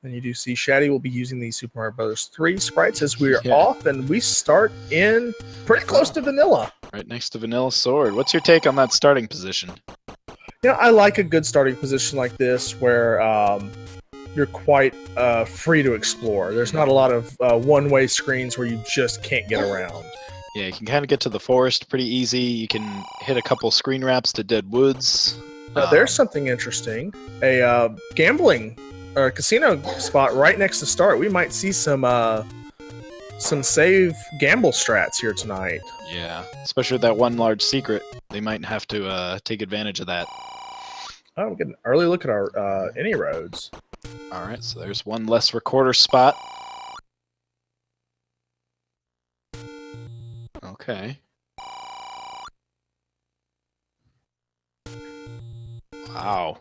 And you do see Shatty will be using the Super Mario Bros. 3 sprites as we are off, and we start in pretty close to vanilla. Right next to Vanilla Sword. What's your take on that starting position? I like a good starting position like this where you're quite free to explore. There's not a lot of one-way screens where you just can't get around. Yeah, you can kind of get to the forest pretty easy. You can hit a couple screen wraps to dead woods. Now, there's something interesting. A gambling or casino spot right next to start. We might see some save gamble strats here tonight. Yeah, especially with that one large secret. They might have to take advantage of that. Oh, we get an early look at our any roads. All right, so there's one less recorder spot. Okay. Wow.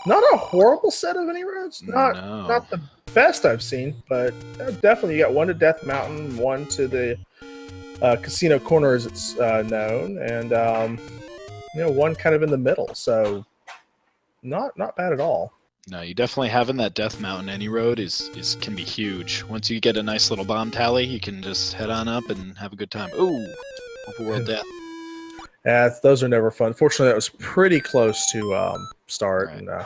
Not a horrible set of any roads. Not the best I've seen, but definitely you got one to Death Mountain, one to the Casino Corner as it's known, and one kind of in the middle. So not bad at all. No, you definitely having that Death Mountain any road can be huge. Once you get a nice little bomb tally, you can just head on up and have a good time. Ooh, overworld death. Yeah, those are never fun. Fortunately, that was pretty close to start, Right. And you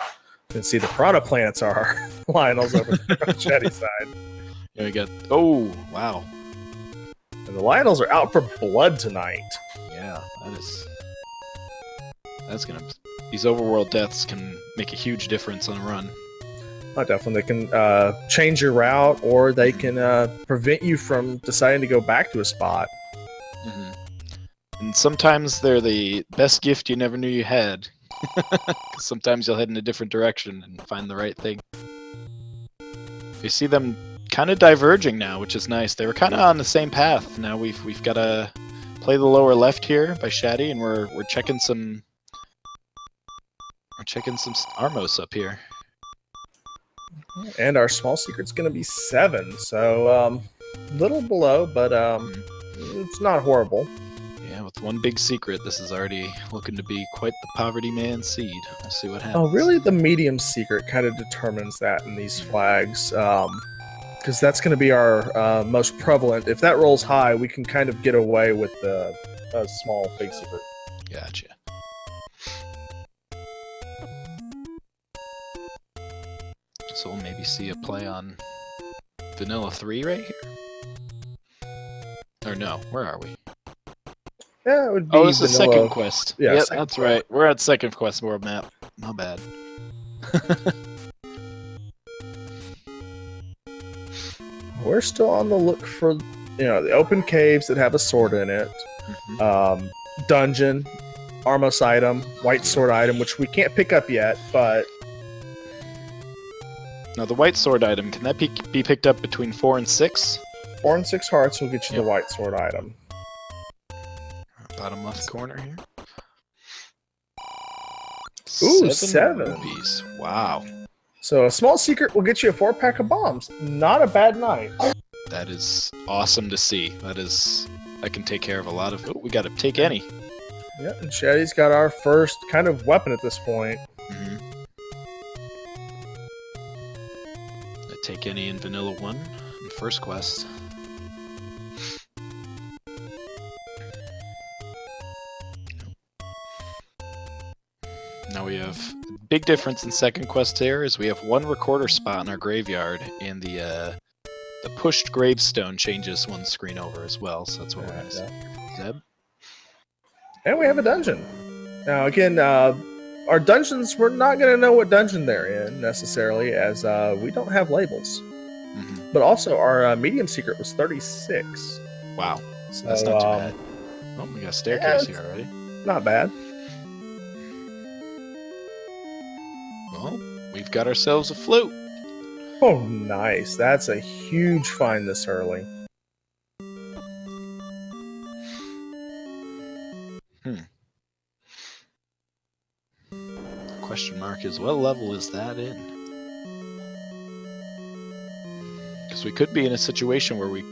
can see the Piranha Plants are Lionel's over there on the Shatty side. Yeah, we got. Oh, wow. And the Lionels are out for blood tonight. Yeah, that's gonna. These overworld deaths can make a huge difference on a run. Oh, definitely. They can change your route, or they can prevent you from deciding to go back to a spot. Mm-hmm. And sometimes they're the best gift you never knew you had. Sometimes you'll head in a different direction and find the right thing. You see them kind of diverging now, which is nice. They were kind of on the same path. Now we've got to play the lower left here by Shatty, and we're checking some. We're checking some Armos up here. And our small secret's going to be 7, so little below, but it's not horrible. Yeah, with one big secret, this is already looking to be quite the poverty man seed. We'll see what happens. Oh, really? The medium secret kind of determines that in these flags, because that's going to be our most prevalent. If that rolls high, we can kind of get away with the small big secret. Gotcha. So we'll maybe see a play on Vanilla 3 right here? Or no, where are we? Yeah, it would be. Oh, this is second quest. Yeah, yep, that's right. We're at second quest world map. Not bad. We're still on the look for, the open caves that have a sword in it. Mm-hmm. Dungeon, Armos item, white sword item, which we can't pick up yet, but... Now, the white sword item, can that be picked up between 4 and 6? 4 and 6 hearts will get you the white sword item. Bottom left corner here. Ooh, 7 rupees. Wow. So a small secret will get you a 4-pack of bombs. Not a bad night. That is awesome to see. I can take care of a lot of... Oh, we got to take any. Yeah, and Shatty's got our first kind of weapon at this point. Mm-hmm. Take any in Vanilla 1 in first quest. Now we have big difference in second quest here is we have one recorder spot in our graveyard, and the pushed gravestone changes one screen over as well, so that's what we're going to see. Zeb? And we have a dungeon. Now again, our dungeons, we're not going to know what dungeon they're in, necessarily, as we don't have labels. Mm-hmm. But also, our medium secret was 36. Wow. So, that's not too bad. Oh, we got a staircase here already. Not bad. Well, we've got ourselves a flute. Oh, nice. That's a huge find this early. Question mark is, what level is that in? Because we could be in a situation where we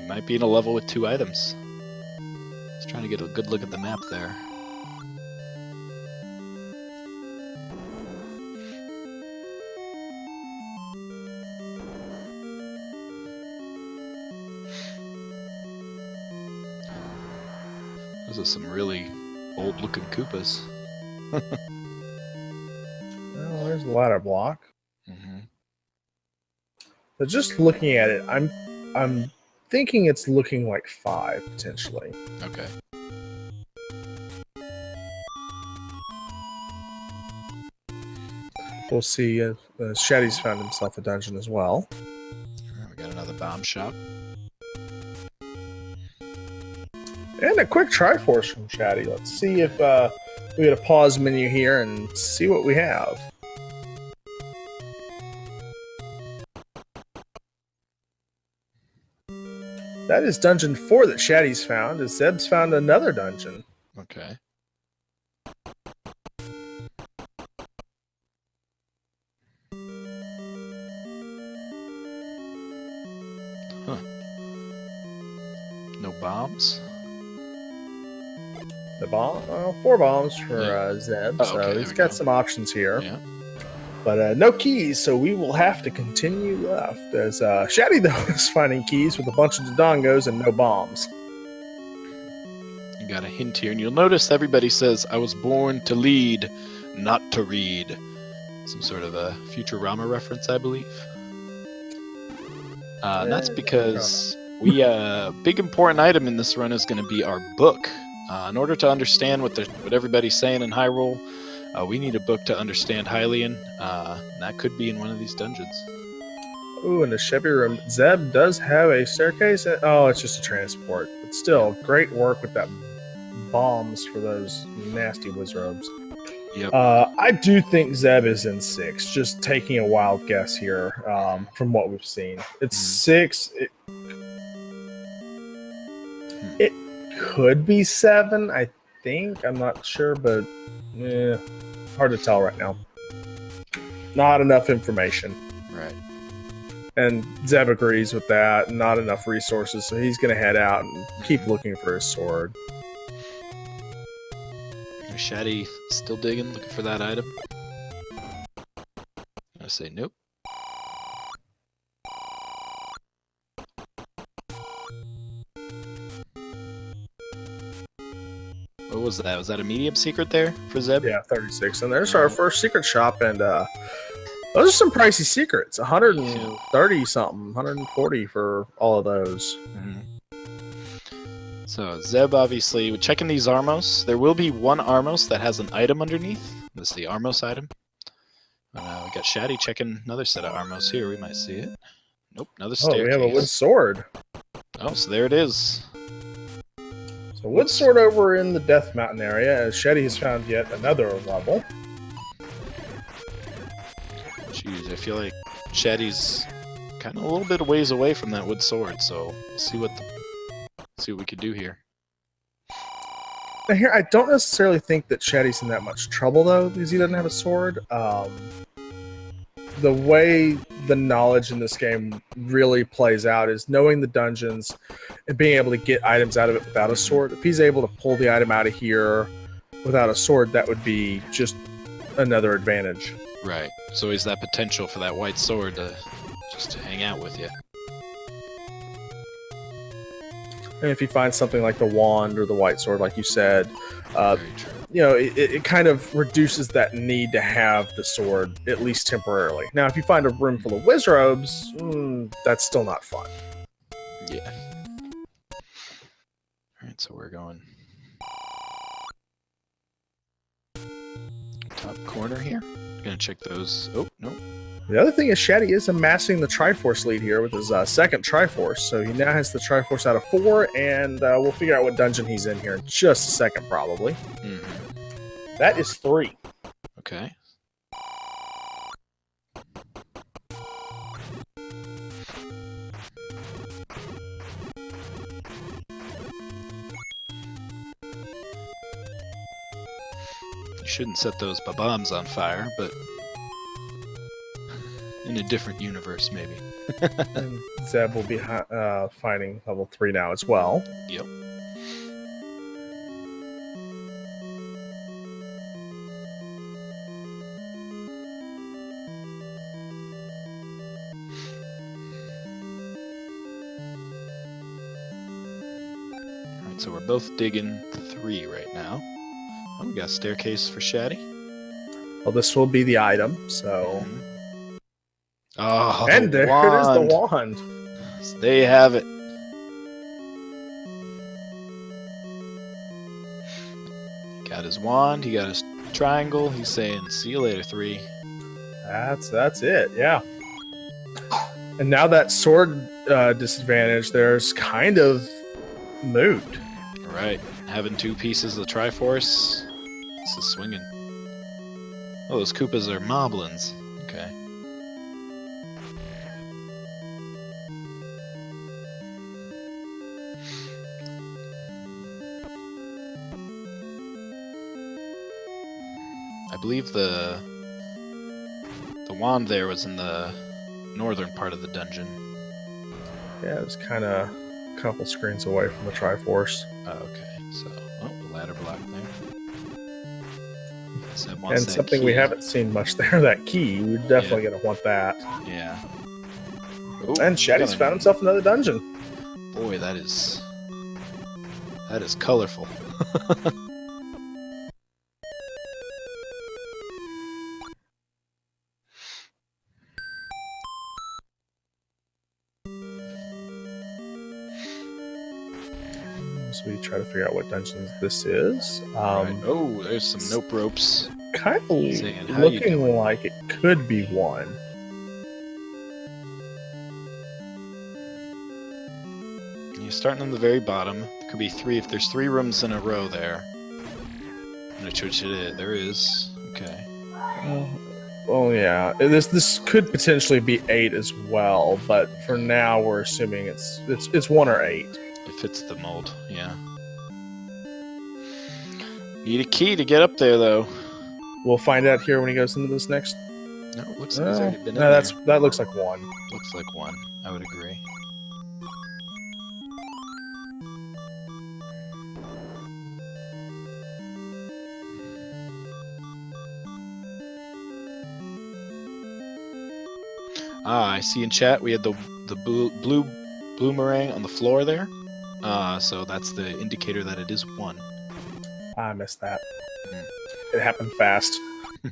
might be in a level with 2 items. Just trying to get a good look at the map there. Those are some really old-looking Koopas. Oh, there's a ladder block. Mm-hmm. But just looking at it, I'm thinking it's looking like 5 potentially. Okay. We'll see if Shatty's found himself a dungeon as well. We got another bomb shop. And a quick Triforce from Shatty. Let's see if we get a pause menu here and see what we have. That is dungeon 4 that Shatty's found, as Zeb's found another dungeon. Okay. Huh. No bombs? The bomb, 4 bombs for Zeb, Oh, so okay, he's got some options here. Yeah. But no keys, so we will have to continue left. As Shatty, though, is finding keys with a bunch of Dodongos and no bombs. You got a hint here, and you'll notice everybody says, I was born to lead, not to read. Some sort of a Futurama reference, I believe. And that's because big important item in this run is going to be our book. In order to understand what everybody's saying in Hyrule, we need a book to understand Hylian, and that could be in one of these dungeons. Ooh, in the Chevy room, Zeb does have a staircase. Oh, it's just a transport. But still, great work with that bombs for those nasty wizrobes. Yep. I do think Zeb is in 6. Just taking a wild guess here from what we've seen. It's 6. It could be 7, I think. I'm not sure, but hard to tell right now. Not enough information. Right. And Zeb agrees with that. Not enough resources, so he's going to head out and keep looking for his sword. Shatty still digging, looking for that item. I say nope. What was that? Was that a medium secret there for Zeb? Yeah, 36. And there's our first secret shop, and those are some pricey secrets. 130 something, 140 for all of those. Mm-hmm. So Zeb, obviously, checking these Armos. There will be one Armos that has an item underneath. This is the Armos item. We got Shatty checking another set of Armos here. We might see it. Nope, another staircase. Oh, we have a wood sword. Oh, so there it is. So wood sword over in the Death Mountain area, as Shatty has found yet another level. Jeez, I feel like Shatty's kind of a little bit of ways away from that wood sword, so we'll see what we can do here. Now here, I don't necessarily think that Shatty's in that much trouble, though, because he doesn't have a sword. The way the knowledge in this game really plays out is knowing the dungeons and being able to get items out of it without a sword. If he's able to pull the item out of here without a sword, that would be just another advantage. Right. So is that potential for that white sword to just hang out with you? And if he finds something like the wand or the white sword, like you said, Very true. it kind of reduces that need to have the sword, at least temporarily. Now, if you find a room full of wizrobes, that's still not fun. Yeah. Alright, so we're going top corner here. Gonna check those. Oh, no. The other thing is Shatty is amassing the Triforce lead here with his second Triforce, so he now has the Triforce out of 4, and we'll figure out what dungeon he's in here in just a second, probably. Mm-hmm. That is 3. Okay. You shouldn't set those bombs on fire, but in a different universe, maybe. And Zeb will be fighting level 3 now as well. Yep. so we're both digging 3 right now. Oh, we got a staircase for Shatty. Well, this will be the item, so... Oh, and there it is, the wand. So there you have it. Got his wand, he got his triangle, he's saying, see you later, 3. That's it, yeah. And now that sword disadvantage, there's kind of moot. Right, having 2 pieces of Triforce, this is swinging. Oh, those Koopas are moblins. Okay. I believe the wand there was in the northern part of the dungeon. Yeah, it was kind of a couple screens away from the Triforce. Oh, okay, so the ladder block there. And something key. we haven't seen much there, that key. We're definitely going to want that. Yeah. Ooh, and Shatty's found himself another dungeon. Boy, that is colorful. So we try to figure out what dungeon this is. Right. Oh, there's some nope ropes. Kind of looking like it could be 1. You're starting on the very bottom. It could be 3 if there's 3 rooms in a row there. Which it is. There is. Okay. Well, yeah. This could potentially be 8 as well, but for now we're assuming it's 1 or 8. It fits the mold. Yeah. Need a key to get up there, though. We'll find out here when he goes into this next. No, it looks like he's already been in there. there. That looks like 1. Looks like 1. I would agree. I see in chat we had the blue bloomerang on the floor there. So that's the indicator that it is 1. I missed that. It happened fast. So we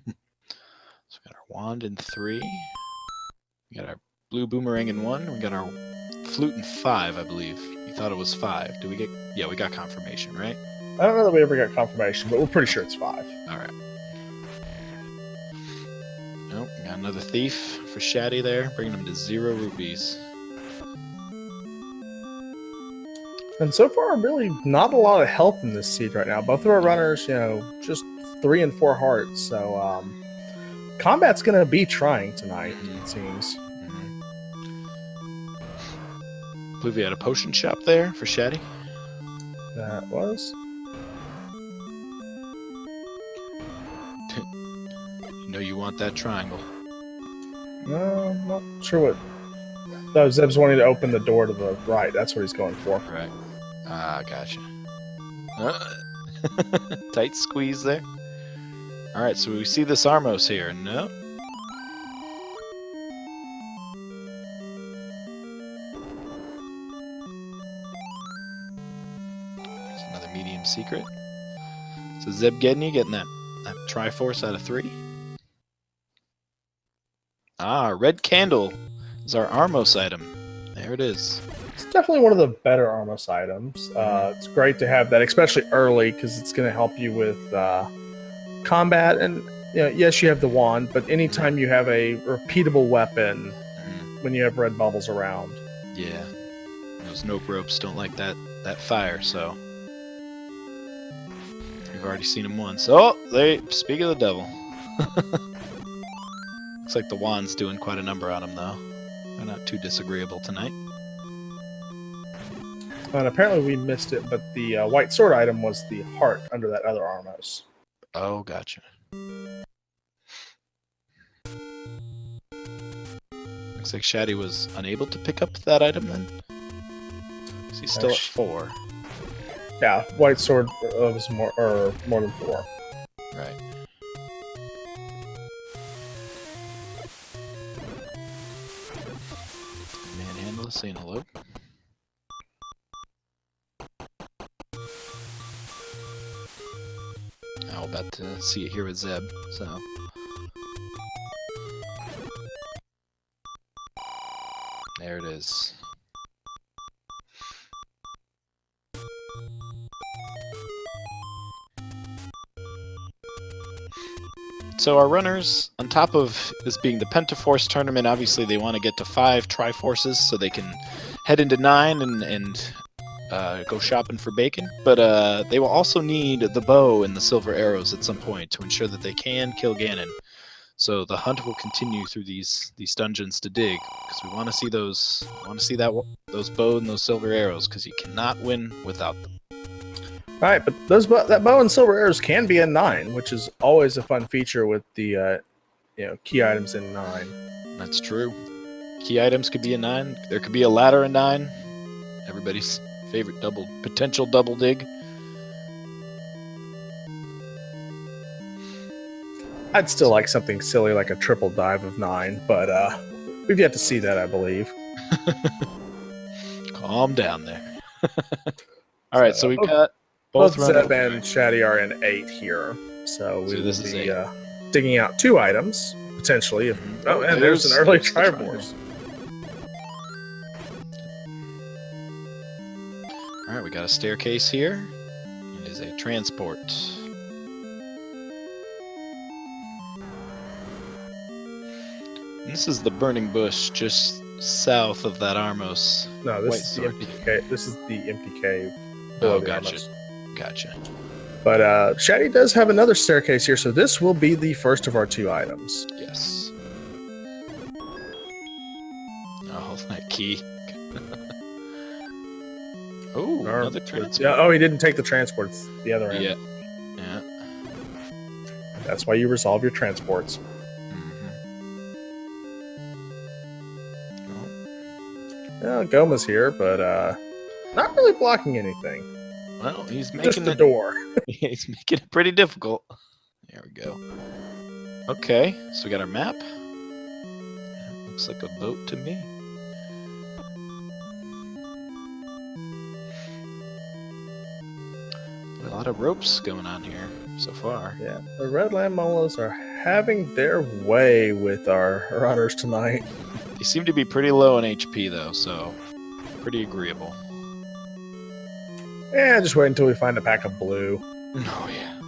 got our wand in 3. We got our blue boomerang in 1. We got our flute in 5, I believe. You thought it was 5. Did we get... Yeah, we got confirmation, right? I don't know that we ever got confirmation, but we're pretty sure it's 5. Alright. Nope, we got another thief for Shatty there, bringing him to 0 rupees. And so far, really not a lot of health in this seed right now. Both of our runners, just 3 and 4 hearts. So combat's going to be trying tonight, it seems. I believe we had a potion shop there for Shatty. That was. You know you want that triangle. No, I'm not sure what. No, Zeb's wanting to open the door to the right. That's what he's going for. Right. Gotcha. Tight squeeze there. Alright, so we see this Armos here. No. There's another medium secret. So ZebGedney getting that Triforce out of 3. Red candle is our Armos item. There it is. It's definitely one of the better Armos items. It's great to have that, especially early, because it's going to help you with combat. And yes, you have the wand, but anytime you have a repeatable weapon, when you have red bubbles around. Yeah. Those nope ropes don't like that fire, so... We've already seen them once. Oh, speak of the devil. Looks like the wand's doing quite a number on him, though. They're not too disagreeable tonight. And apparently we missed it, but the white sword item was the heart under that other Armos. Oh, gotcha. Looks like Shatty was unable to pick up that item then. So he's still at 4. Yeah, white sword was more than 4. Right. Manhandle saying hello. about to see it here with Zeb. So. There it is. So our runners, on top of this being the Pentaforce tournament, obviously they want to get to 5 Triforces so they can head into 9 and go shopping for bacon. But they will also need the bow and the silver arrows at some point to ensure that they can kill Ganon. So the hunt will continue through these dungeons to dig, because we want to see those. Want to see those bow and those silver arrows, because you cannot win without them. All right, but that bow and silver arrows can be in 9, which is always a fun feature with the key items in 9. That's true. Key items could be in 9. There could be a ladder in 9. Everybody's favorite potential double dig. I'd still like something silly like a triple dive of 9, but we've yet to see that, I believe. Calm down there. All right, so we've got both Zeb and Shatty are in 8 here, so we will be digging out 2 items potentially. And there's an early Triforce. All right, we got a staircase here. It is a transport. And this is the burning bush just south of that Armos. No, this is the empty cave. This is the empty cave. Oh, gotcha. Gotcha. But Shatty does have another staircase here, so this will be the first of our 2 items. Yes. Oh, that key. Oh, another transport. Yeah, oh, he didn't take the transport. It's the other end. Yeah. That's why you resolve your transports. Well, Goma's here, but not really blocking anything. Well, he's making just the door. He's making it pretty difficult. There we go. Okay, so we got our map. Looks like a boat to me. A lot of ropes going on here so far. Yeah, the Redland Molas are having their way with our runners tonight. They seem to be pretty low in HP, though, so pretty agreeable. Yeah, just wait until we find a pack of blue. Oh, yeah.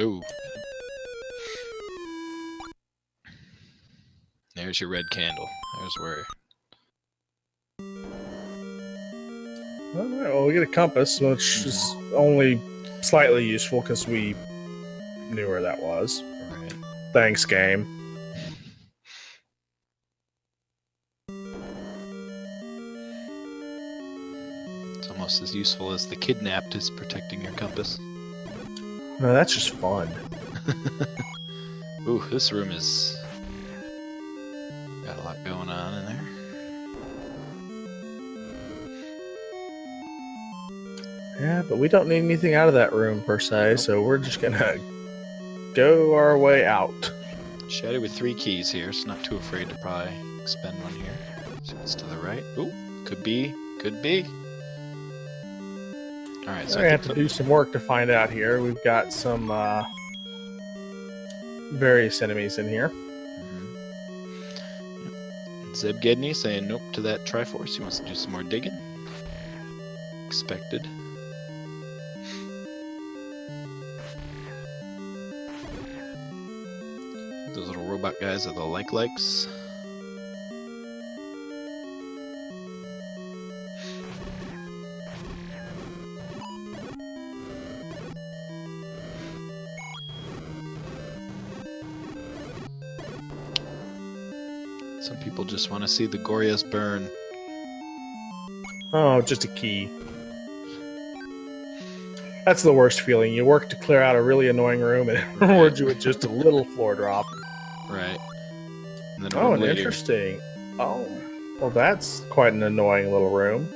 Ooh. There's your red candle. There's where... Alright, well, we get a compass, which is only slightly useful because we knew where that was. Right. Thanks, game. It's almost as useful as the kidnapped is protecting your compass. No, that's just fun. Ooh, this room is... got a lot going on in there. Yeah, but we don't need anything out of that room per se, so we're just gonna go our way out. Shatty with 3 keys here, so not too afraid to probably spend one here. So it's to the right. Ooh, could be, could be. Alright, so we have to do some work to find out here. We've got some various enemies in here. ZebGedney saying nope to that Triforce. He wants to do some more digging. Expected. Those little robot guys are the likes. Some people just want to see the Gorias burn. Oh, just a key. That's the worst feeling. You work to clear out a really annoying room and it rewards you with just a little floor drop. Right. And then oh, interesting. Oh, well, that's quite an annoying little room.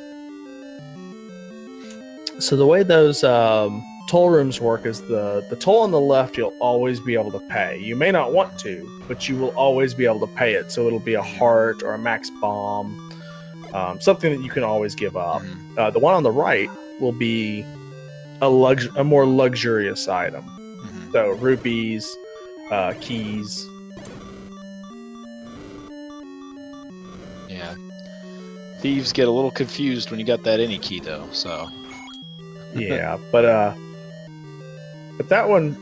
So the way those toll rooms work is the toll on the left you'll always be able to pay. You may not want to, but you will always be able to pay it. So it'll be a heart or a max bomb, something that you can always give up. The one on the right will be a more luxurious item. Mhm. So rupees, keys. Yeah. Thieves get a little confused when you got that any key, though. So. Yeah, but that one,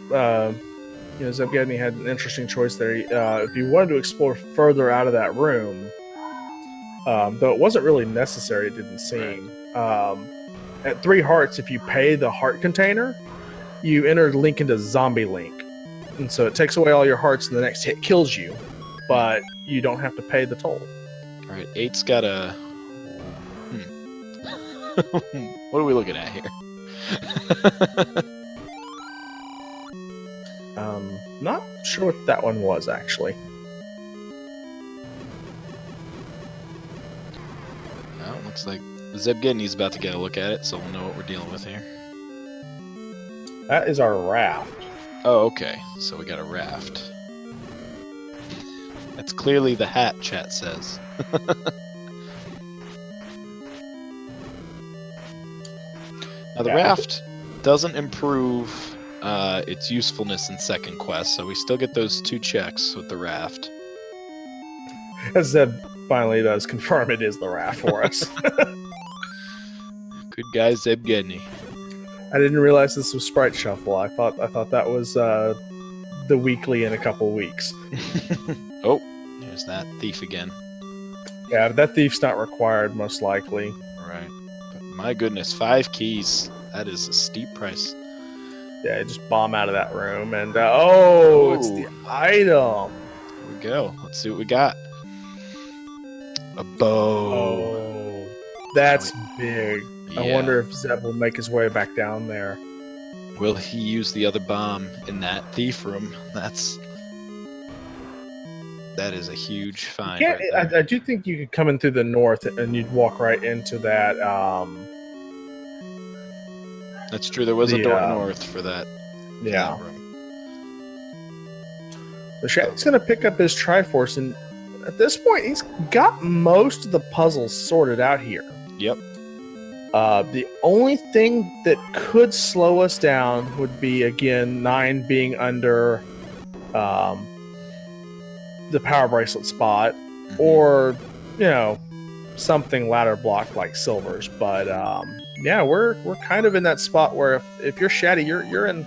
ZebGedney had an interesting choice there. If you wanted to explore further out of that room, though it wasn't really necessary, it didn't seem. At 3 hearts, if you pay the heart container, you enter Link into Zombie Link. And so it takes away all your hearts and the next hit kills you, but you don't have to pay the toll. Alright, 8's got a... What are we looking at here? Not sure what that one was, actually. Well, looks like ZebGedney's about to get a look at it, so we'll know what we're dealing with here. That is our raft. Oh, okay. So we got a raft. That's clearly the hat, chat says. Now, the raft doesn't improve its usefulness in second quest, so we still get those 2 checks with the raft. As Zeb finally does confirm it is the raft for us. Good guy, ZebGedney. I didn't realize this was Sprite Shuffle. I thought that was the weekly in a couple weeks. Oh, there's that thief again. Yeah, that thief's not required, most likely. Right. But my goodness, 5 keys. That is a steep price. Yeah, just bomb out of that room, and it's the item. Here we go. Let's see what we got. A bow. Oh, that's big. Yeah. I wonder if Zeb will make his way back down there. Will he use the other bomb in that thief room? That is a huge find. Yeah, right there. I do think you could come in through the north and you'd walk right into that. That's true. There was a door north for that. Yeah. That room. The Shatty's going to pick up his Triforce, and at this point, he's got most of the puzzles sorted out here. Yep. The only thing that could slow us down would be, again, 9 being under the power bracelet spot, or, something ladder block like Silver's. But yeah, we're kind of in that spot where if you're Shatty, you're in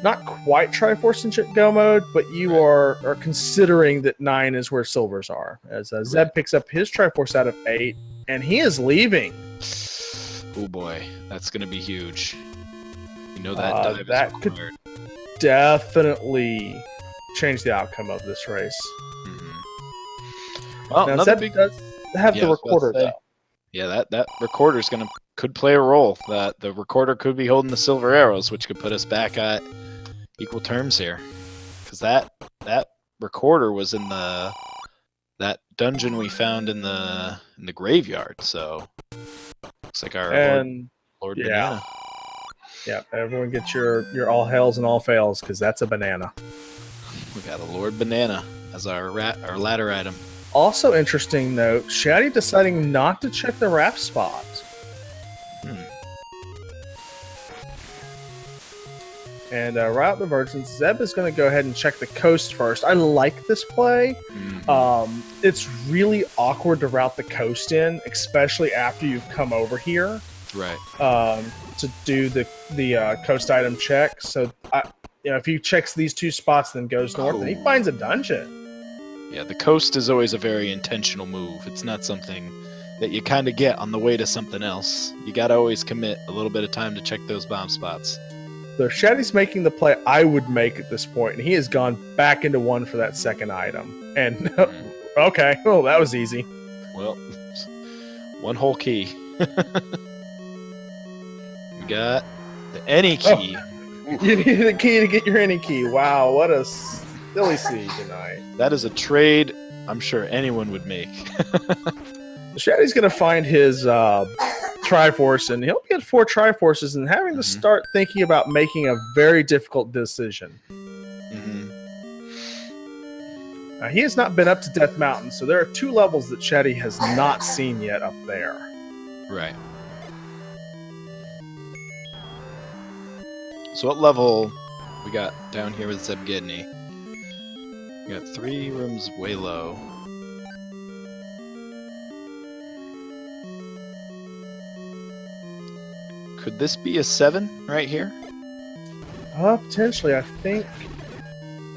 not quite Triforce and Go mode, but you are considering that 9 is where Silver's are. As Zeb picks up his Triforce out of 8, and he is leaving. Oh boy, that's going to be huge. You know that dive that is could required. Definitely change the outcome of this race. Well, now, Zeb does have the recorder, though. Yeah, that recorder's could play a role. That the recorder could be holding the silver arrows, which could put us back at equal terms here. Because that recorder was in that dungeon we found in the graveyard. So looks like our Lord Banana. Yeah, everyone get your all hails and all fails, because that's a banana. We got a Lord Banana as our ladder item. Also interesting note, Shatty deciding not to check the raft spot. And right out the Virgins, Zeb is going to go ahead and check the coast first. I like this play. It's really awkward to route the coast in, especially after you've come over here. Right. To do the coast item check. So, if he checks these 2 spots, then goes north, and he finds a dungeon. Yeah, the coast is always a very intentional move. It's not something that you kind of get on the way to something else. You got to always commit a little bit of time to check those bomb spots. So Shatty's making the play I would make at this point, and he has gone back into 1 for that second item. And, okay, well, that was easy. Well, 1 whole key. We got the any key. You need the key to get your any key. Wow, what a silly siege tonight. That is a trade I'm sure anyone would make. Shatty's going to find his Triforce, and he'll get 4 Triforces and having to start thinking about making a very difficult decision. Now, he has not been up to Death Mountain, so there are 2 levels that Shatty has not seen yet up there. Right. So what level we got down here with ZebGedney? We got 3 rooms way low. Could this be a 7 right here? Potentially, I think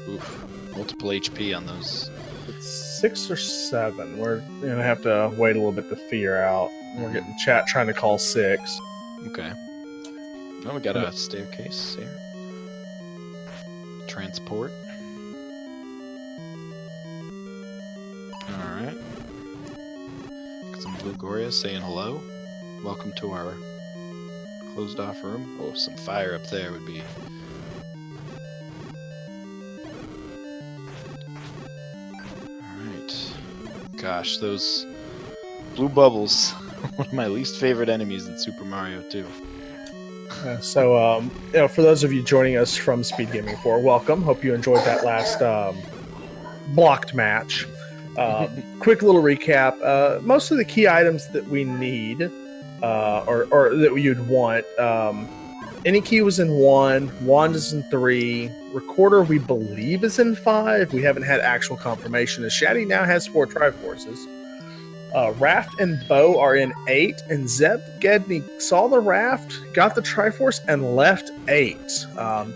Oof. Multiple HP on those. it's 6 or 7. We're gonna have to wait a little bit to figure out. We're getting chat trying to call 6. Okay. Oh, we got a staircase here. Transport. Alright. Got some Blue Goria saying hello. Welcome to our closed off room. Oh, some fire up there would be... Alright. Gosh, those blue bubbles. One of my least favorite enemies in Super Mario 2. So, for those of you joining us from Speed Gaming 4, welcome. Hope you enjoyed that last blocked match. Quick little recap. Most of the key items that we need, or that you'd want, any key was in 1, wand is in 3, recorder we believe is in 5. We haven't had actual confirmation. As Shatty now has 4 Triforces. Raft and bow are in 8, and ZebGedney saw the raft, got the Triforce, and left 8.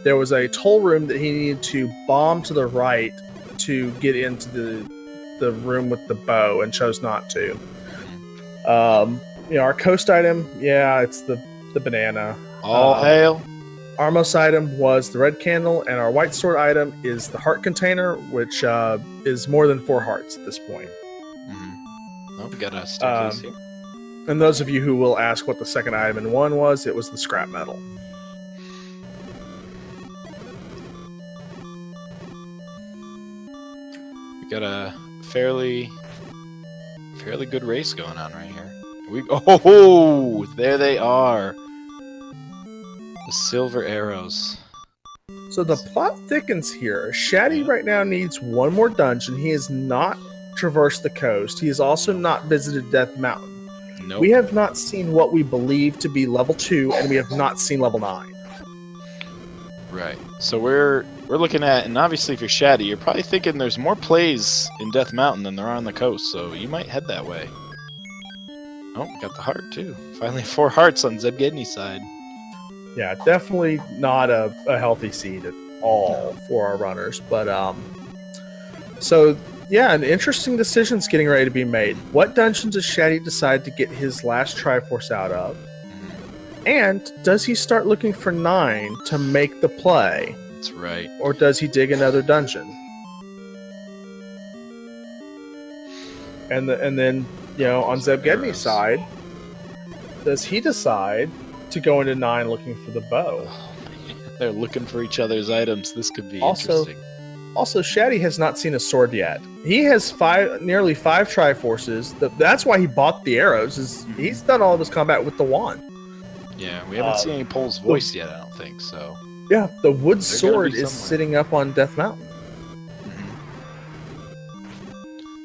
There was a toll room that he needed to bomb to the right to get into the room with the bow, and chose not to. Our coast item, it's the banana. All hail. Armos item was the red candle, and our white sword item is the heart container, which is more than 4 hearts at this point. Oh, we got a staircase here. And those of you who will ask what the second item in 1 was, it was the scrap metal. We got a fairly good race going on right here. Oh, there they are. The silver arrows. So the plot thickens here. Shatty right now needs 1 more dungeon. He has not traversed the coast. He has also not visited Death Mountain. Nope. We have not seen what we believe to be level 2, and we have not seen level 9. Right. So we're looking at, and obviously if you're Shatty, you're probably thinking there's more plays in Death Mountain than there are on the coast, so you might head that way. Oh, got the heart too. Finally 4 hearts on ZebGedney's side. Yeah, definitely not a healthy seed at all for our runners. But so yeah, an interesting decision's getting ready to be made. What dungeon does Shatty decide to get his last Triforce out of? And does he start looking for 9 to make the play? That's right. Or does he dig another dungeon? And then on ZebGedney's side, does he decide to go into 9 looking for the bow? Oh, man. They're looking for each other's items. This could be interesting. Also, Shatty has not seen a sword yet. He has nearly 5 Triforces. That's why he bought the arrows. He's done all of his combat with the wand. Yeah, we haven't seen any Pole's voice yet, I don't think, so... Yeah, the wood sword is sitting up on Death Mountain.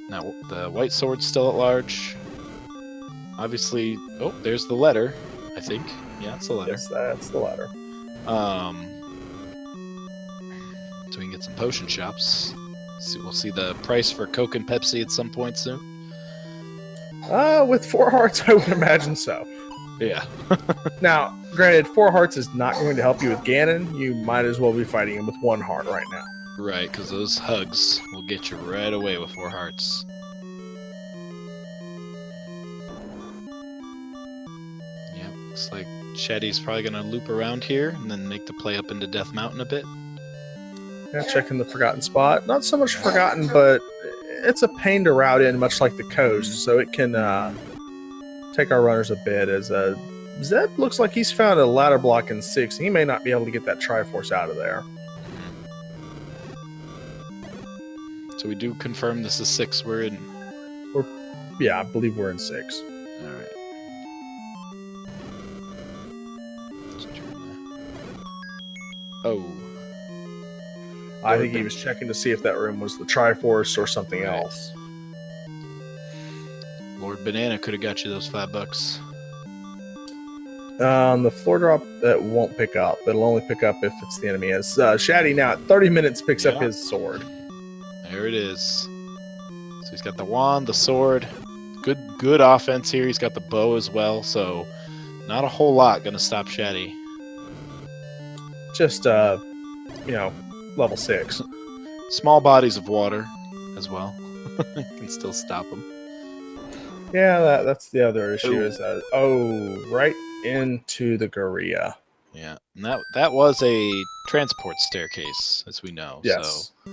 Now, the white sword's still at large. Obviously... Oh, there's the letter, I think. Yeah, it's the letter. Yes, that's the letter. So we can get some potion shops. We'll see the price for Coke and Pepsi at some point soon. With 4 hearts, I would imagine so. Yeah. Now, granted, 4 hearts is not going to help you with Ganon. You might as well be fighting him with 1 heart right now. Right, because those hugs will get you right away with 4 hearts. Yep, looks like Shatty's probably going to loop around here and then make the play up into Death Mountain a bit. Yeah, checking the Forgotten spot. Not so much Forgotten, but it's a pain to route in, much like the coast, so it can take our runners a bit. As Zeb looks like he's found a ladder block in 6. He may not be able to get that Triforce out of there. So we do confirm this is 6 we're in. Yeah, I believe we're in 6. Alright. Oh. I think he was checking to see if that room was the Triforce or something else. Lord Banana could have got you those $5. The floor drop, that won't pick up. It'll only pick up if it's the enemy. As Shatty now at 30 minutes picks up his sword. There it is. So he's got the wand, the sword. Good offense here. He's got the bow as well. So not a whole lot going to stop Shatty. Just, level 6. Small bodies of water as well. Can still stop him. Yeah, that's the other issue. Is right into the Gorilla. Yeah, and that was a transport staircase, as we know. Yes. So.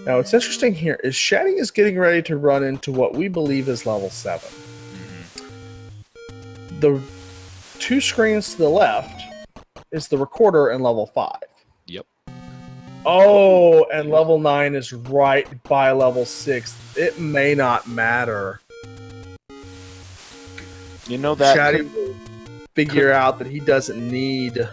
Now, what's interesting here is Shatty is getting ready to run into what we believe is level 7. Mm-hmm. The 2 screens to the left is the recorder in level 5. Yep. Oh, and level 9 is right by level 6. It may not matter. You know that Shatty will figure out that he doesn't need,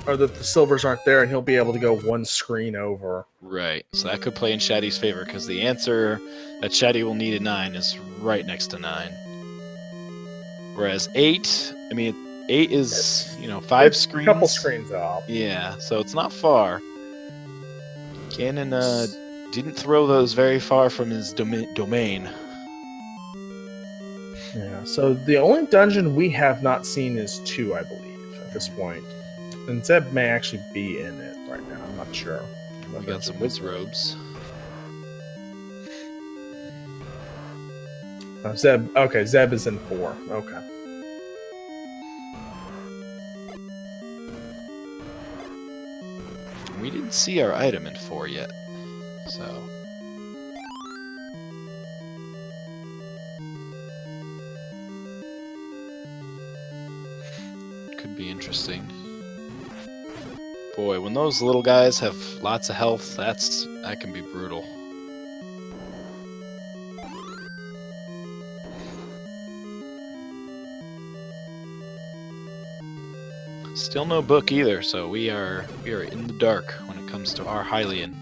or that the silvers aren't there, and he'll be able to go 1 screen over. Right. So that could play in Shatty's favor, because the answer that Shatty will need at 9 is right next to 9. Whereas 8, 8 is, 5 screens. A couple screens off. Yeah, so it's not far. Ganon didn't throw those very far from his domain. Yeah, so the only dungeon we have not seen is 2, I believe, at this point. And Zeb may actually be in it right now. I'm not sure. We got some whiz robes. Zeb. Okay, Zeb is in 4. Okay. We didn't see our item in 4 yet, so. Could be interesting. Boy, when those little guys have lots of health, that can be brutal. Still no book either, so we are in the dark when it comes to our Hylian.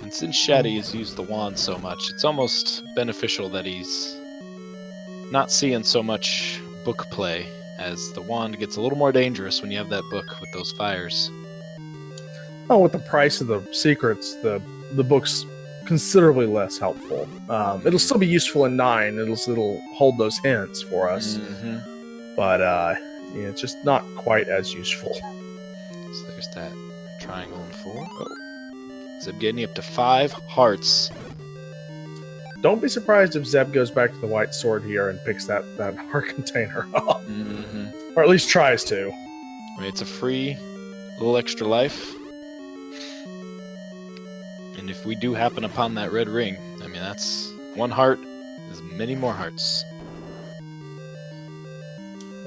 And since Shatty has used the wand so much, it's almost beneficial that he's not seeing so much book play, as the wand gets a little more dangerous when you have that book with those fires. Oh, with the price of the secrets, the book's considerably less helpful. It'll still be useful in 9. It'll hold those hints for us. Mm-hmm. But it's just not quite as useful. So there's that triangle in 4. Oh, ZebGedney up to 5 hearts. Don't be surprised if Zeb goes back to the white sword here and picks that heart container up. Mm-hmm. Or at least tries to. It's a free little extra life. And if we do happen upon that red ring, that's 1 heart is many more hearts.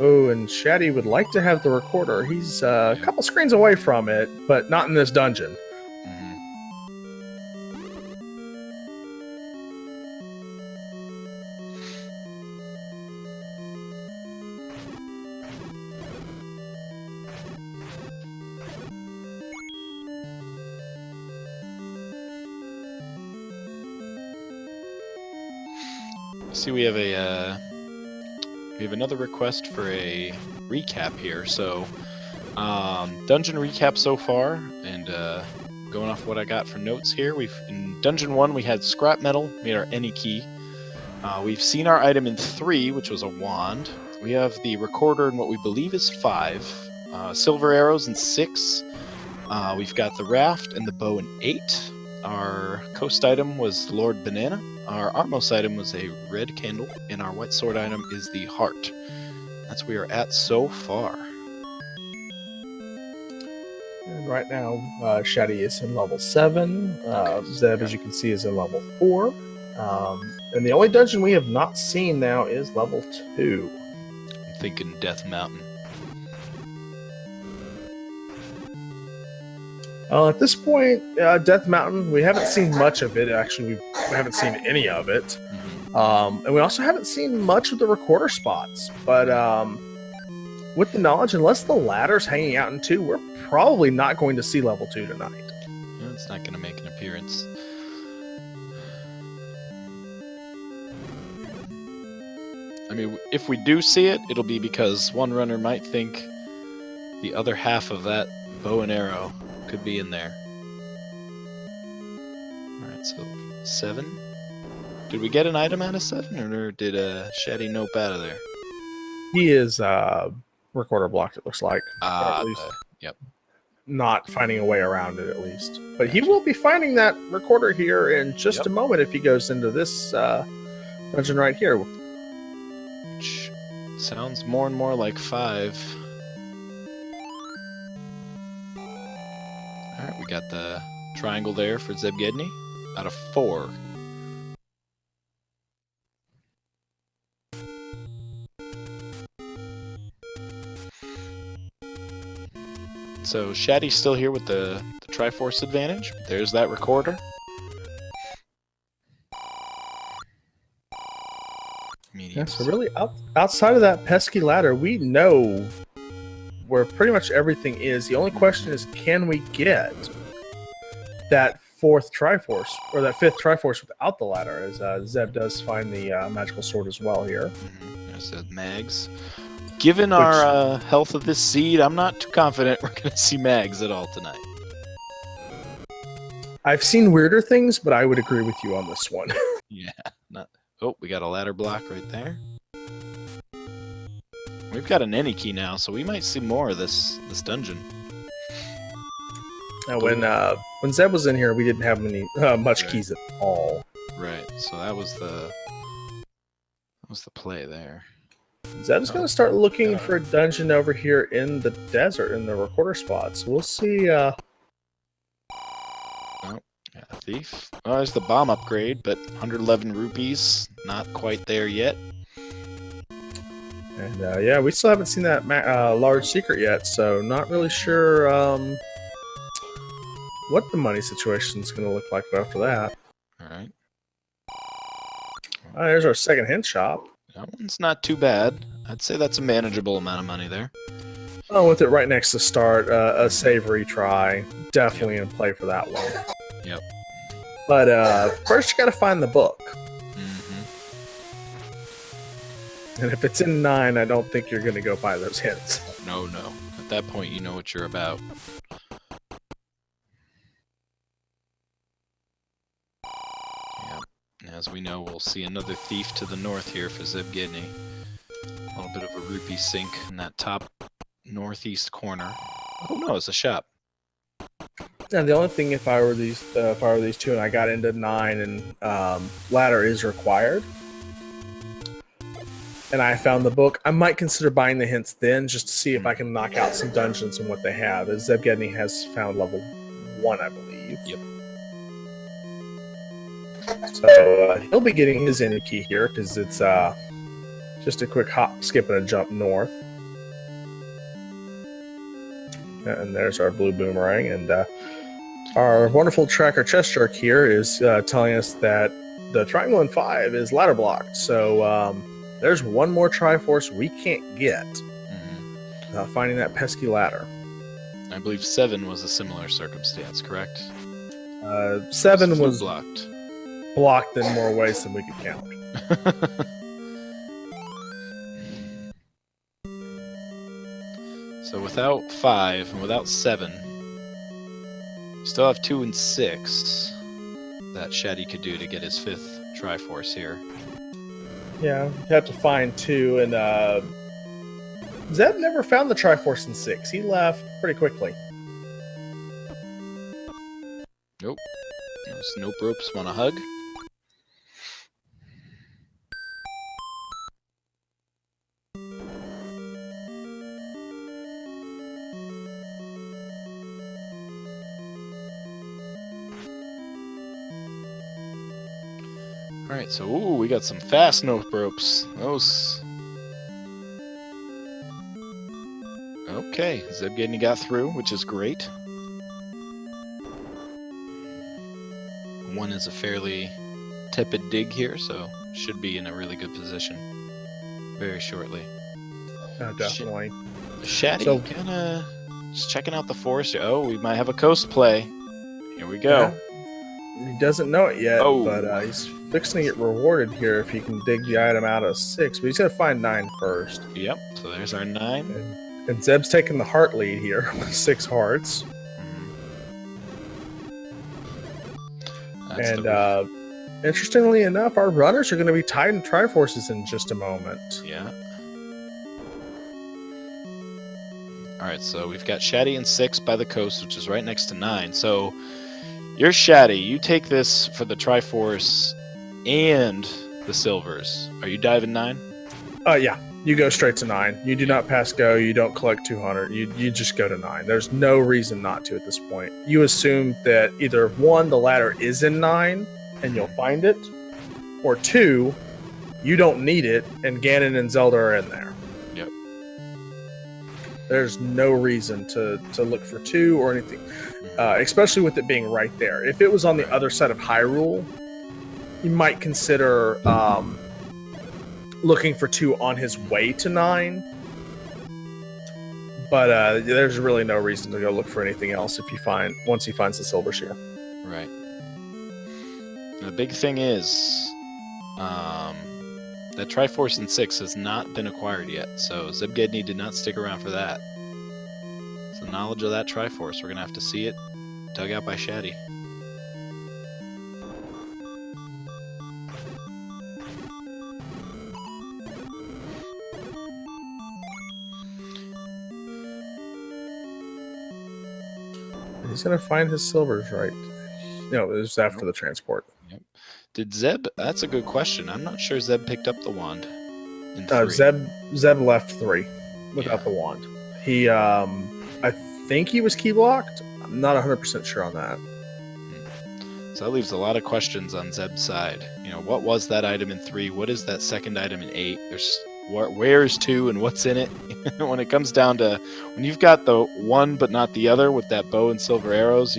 Oh, and Shatty would like to have the recorder. He's a couple screens away from it, but not in this dungeon. See, we have another request for a recap here. So, dungeon recap so far, and going off what I got for notes here, in Dungeon 1 we had scrap metal, made our any key. We've seen our item in 3, which was a wand. We have the recorder in what we believe is 5, silver arrows in 6. We've got the raft and the bow in 8. Our coast item was Lord Banana. Our Artmos item was a red candle, and our white sword item is the heart. That's where we are at so far. And right now, Shatty is in level 7. Zeb, as you can see, is in level 4. And the only dungeon we have not seen now is level 2. I'm thinking Death Mountain. At this point, Death Mountain, we haven't seen much of it. Actually, we haven't seen any of it. Mm-hmm. And we also haven't seen much of the recorder spots. But with the knowledge, unless the ladder's hanging out in 2, we're probably not going to see level 2 tonight. Yeah, it's not going to make an appearance. I mean, if we do see it, it'll be because one runner might think the other half of that bow and arrow could be in there. Alright, so 7. Did we get an item out of 7, or did Shatty nope out of there? He is recorder blocked, it looks like. Ah, at least yep. not finding a way around it, at least. But he will be finding that recorder here in just a moment if he goes into this dungeon right here. Which sounds more and more like 5. Alright, we got the triangle there for ZebGedney out of 4. So Shatty's still here with the Triforce advantage. There's that recorder. Yeah, so really, outside of that pesky ladder, we know where pretty much everything is. The only question is, can we get that 4th Triforce, or that 5th Triforce without the ladder, as Zeb does find the magical sword as well here. There's the mags. Given our health of this seed, I'm not too confident we're going to see mags at all tonight. I've seen weirder things, but I would agree with you on this one. Yeah. Oh, we got a ladder block right there. We've got an any key now, so we might see more of this dungeon. Now, when Zeb was in here, we didn't have much keys at all. Right. So that was the play there. Zeb's going to start looking for a dungeon over here in the desert, in the recorder spots. We'll see. Oh, yeah, thief. Oh, there's the bomb upgrade, but 111 rupees. Not quite there yet. And yeah, we still haven't seen that large secret yet, so not really sure what the money situation is going to look like after that. All right. There's our second hint shop. That one's not too bad. I'd say that's a manageable amount of money there. Oh, with it right next to start, a savory try. Definitely in play for that one. Yep. But first you got to find the book. And if it's in 9, I don't think you're going to go buy those hints. No. At that point, you know what you're about. Yep. As we know, we'll see another thief to the north here for ZebGedney. A little bit of a rupee sink in that top northeast corner. Oh no, it's a shop. And the only thing, if I were these two and I got into 9 and ladder is required, and I found the book, I might consider buying the hints then, just to see if I can knock out some dungeons and what they have. As ZebGedney has found level 1, I believe. Yep. So he'll be getting his any key here, because it's just a quick hop, skip, and a jump north. And there's our blue boomerang, and our wonderful tracker chest shark here is telling us that the triangle in 5 is ladder blocked. So there's one more Triforce we can't get. Finding that pesky ladder. I believe 7 was a similar circumstance, correct? 7 was blocked in more ways than we could count. So without 5 and without 7, you still have 2 and 6 that Shatty could do to get his 5th Triforce here. Yeah, you have to find 2, and Zeb never found the Triforce in 6. He left pretty quickly. Nope. Those nope ropes want a hug. Alright, so we got some fast nope ropes. Those. Okay, ZebGedney got through, which is great. 1 is a fairly tepid dig here, so should be in a really good position very shortly. Definitely. Shatty, so, kind of just checking out the forest. Oh, we might have a coast play. Here we go. He doesn't know it yet, Oh. but he's fixing to get rewarded here if he can dig the item out of 6. But he's going to find 9 first. Yep, so there's our 9. And Zeb's taking the heart lead here with 6 hearts. And interestingly enough, our runners are going to be tied in Triforces in just a moment. Yeah. Alright, so we've got Shatty in 6 by the coast, which is right next to 9. So you're Shatty. You take this for the Triforce and the silvers. Are you diving 9? Yeah. You go straight to 9. You do not pass go. You don't collect 200. You just go to 9. There's no reason not to at this point. You assume that either 1, the ladder is in 9, and you'll find it, or 2, you don't need it, and Ganon and Zelda are in there. Yep. There's no reason to look for 2 or anything, especially with it being right there. If it was on the other side of Hyrule, you might consider looking for 2 on his way to 9. But there's really no reason to go look for anything else once he finds the silver share. Right. The big thing is that Triforce in 6 has not been acquired yet, so ZebGedney did not stick around for that. So knowledge of that Triforce, we're going to have to see it dug out by Shatty. He's going to find his silvers, right? No, it was after the transport. Yep. Did Zeb... That's a good question. I'm not sure Zeb picked up the wand in 3. Zeb left 3 without the wand. He, I think he was key blocked. I'm not 100% sure on that. So that leaves a lot of questions on Zeb's side. You know, what was that item in 3? What is that second item in 8? There's... Where is 2 and what's in it? When it comes down to when you've got the one but not the other with that bow and silver arrows,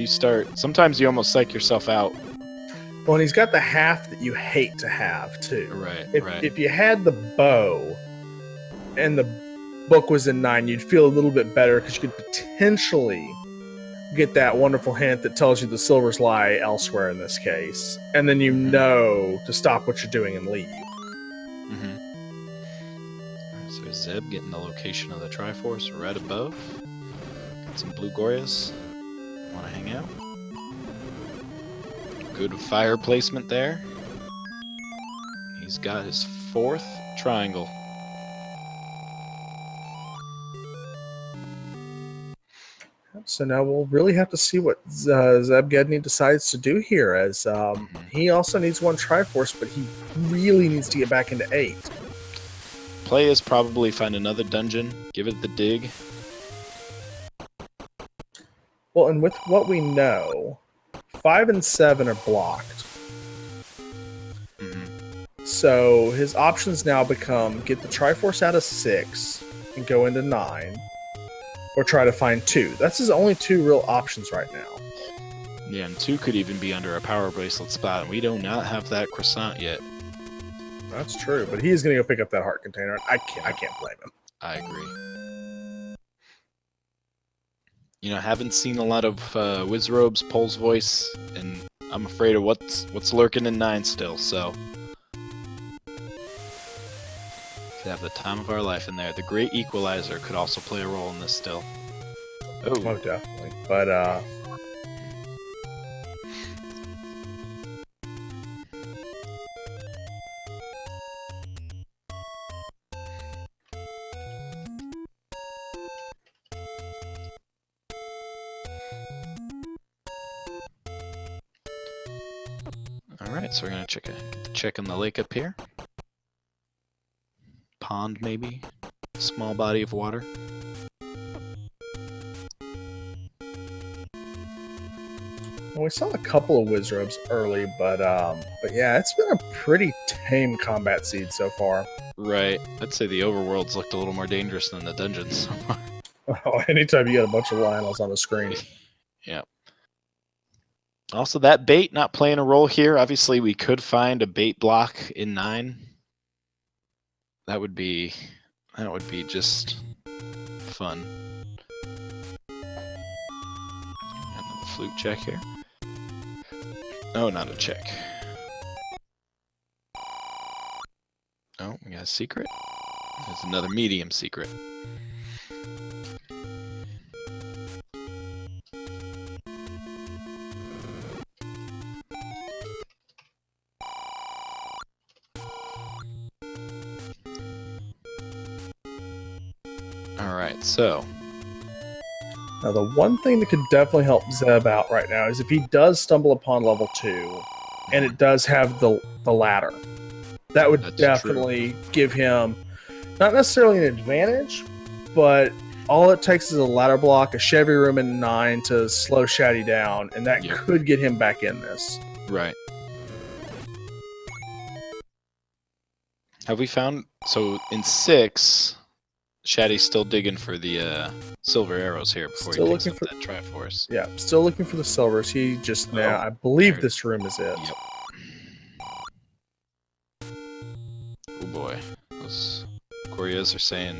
sometimes you almost psych yourself out. Well, and he's got the half that you hate to have too. Right. If you had the bow and the book was in 9, you'd feel a little bit better because you could potentially get that wonderful hint that tells you the silvers lie elsewhere in this case, and then you know to stop what you're doing and leave. So Zeb getting the location of the Triforce right above. Got some blue Goryas. Want to hang out? Good fire placement there. He's got his 4th triangle. So now we'll really have to see what ZebGedney decides to do here, as he also needs 1 Triforce, but he really needs to get back into 8. Play is probably find another dungeon, give it the dig. Well, and with what we know, 5 and 7 are blocked. So his options now become get the Triforce out of 6 and go into 9, or try to find 2. That's his only 2 real options right now. Yeah, and 2 could even be under a power bracelet spot, and we do not have that croissant yet. That's true, but he's going to go pick up that heart container. I can't blame him. I agree. You know, haven't seen a lot of Wizrobe's Pole's voice, and I'm afraid of what's lurking in 9 still, so... Could have the time of our life in there. The Great Equalizer could also play a role in this still. Oh, definitely. But, Alright, so we're gonna check on the lake up here. Pond, maybe? Small body of water. well, we saw a couple of Wizrobes early, but yeah, it's been a pretty tame combat seed so far. Right. I'd say the overworlds looked a little more dangerous than the dungeons so far. Oh, anytime you get a bunch of Lionels on the screen. Yeah. Also, that bait not playing a role here. Obviously, we could find a bait block in 9. That would be just fun. Another flute check here. Oh, not a check. Oh, we got a secret. There's another medium secret. Alright, so. Now, the one thing that could definitely help Zeb out right now is if he does stumble upon level 2, and it does have the ladder. That would definitely give him, not necessarily an advantage, but all it takes is a ladder block, a Chevy room, and 9 to slow Shatty down, and that could get him back in this. Right. Have we found... So, in 6... Shatty's still digging for the silver arrows here before he picks up that Triforce. Yeah, still looking for the silvers. He just now, I believe this room is it. Yep. Oh boy. Those Koreas are saying,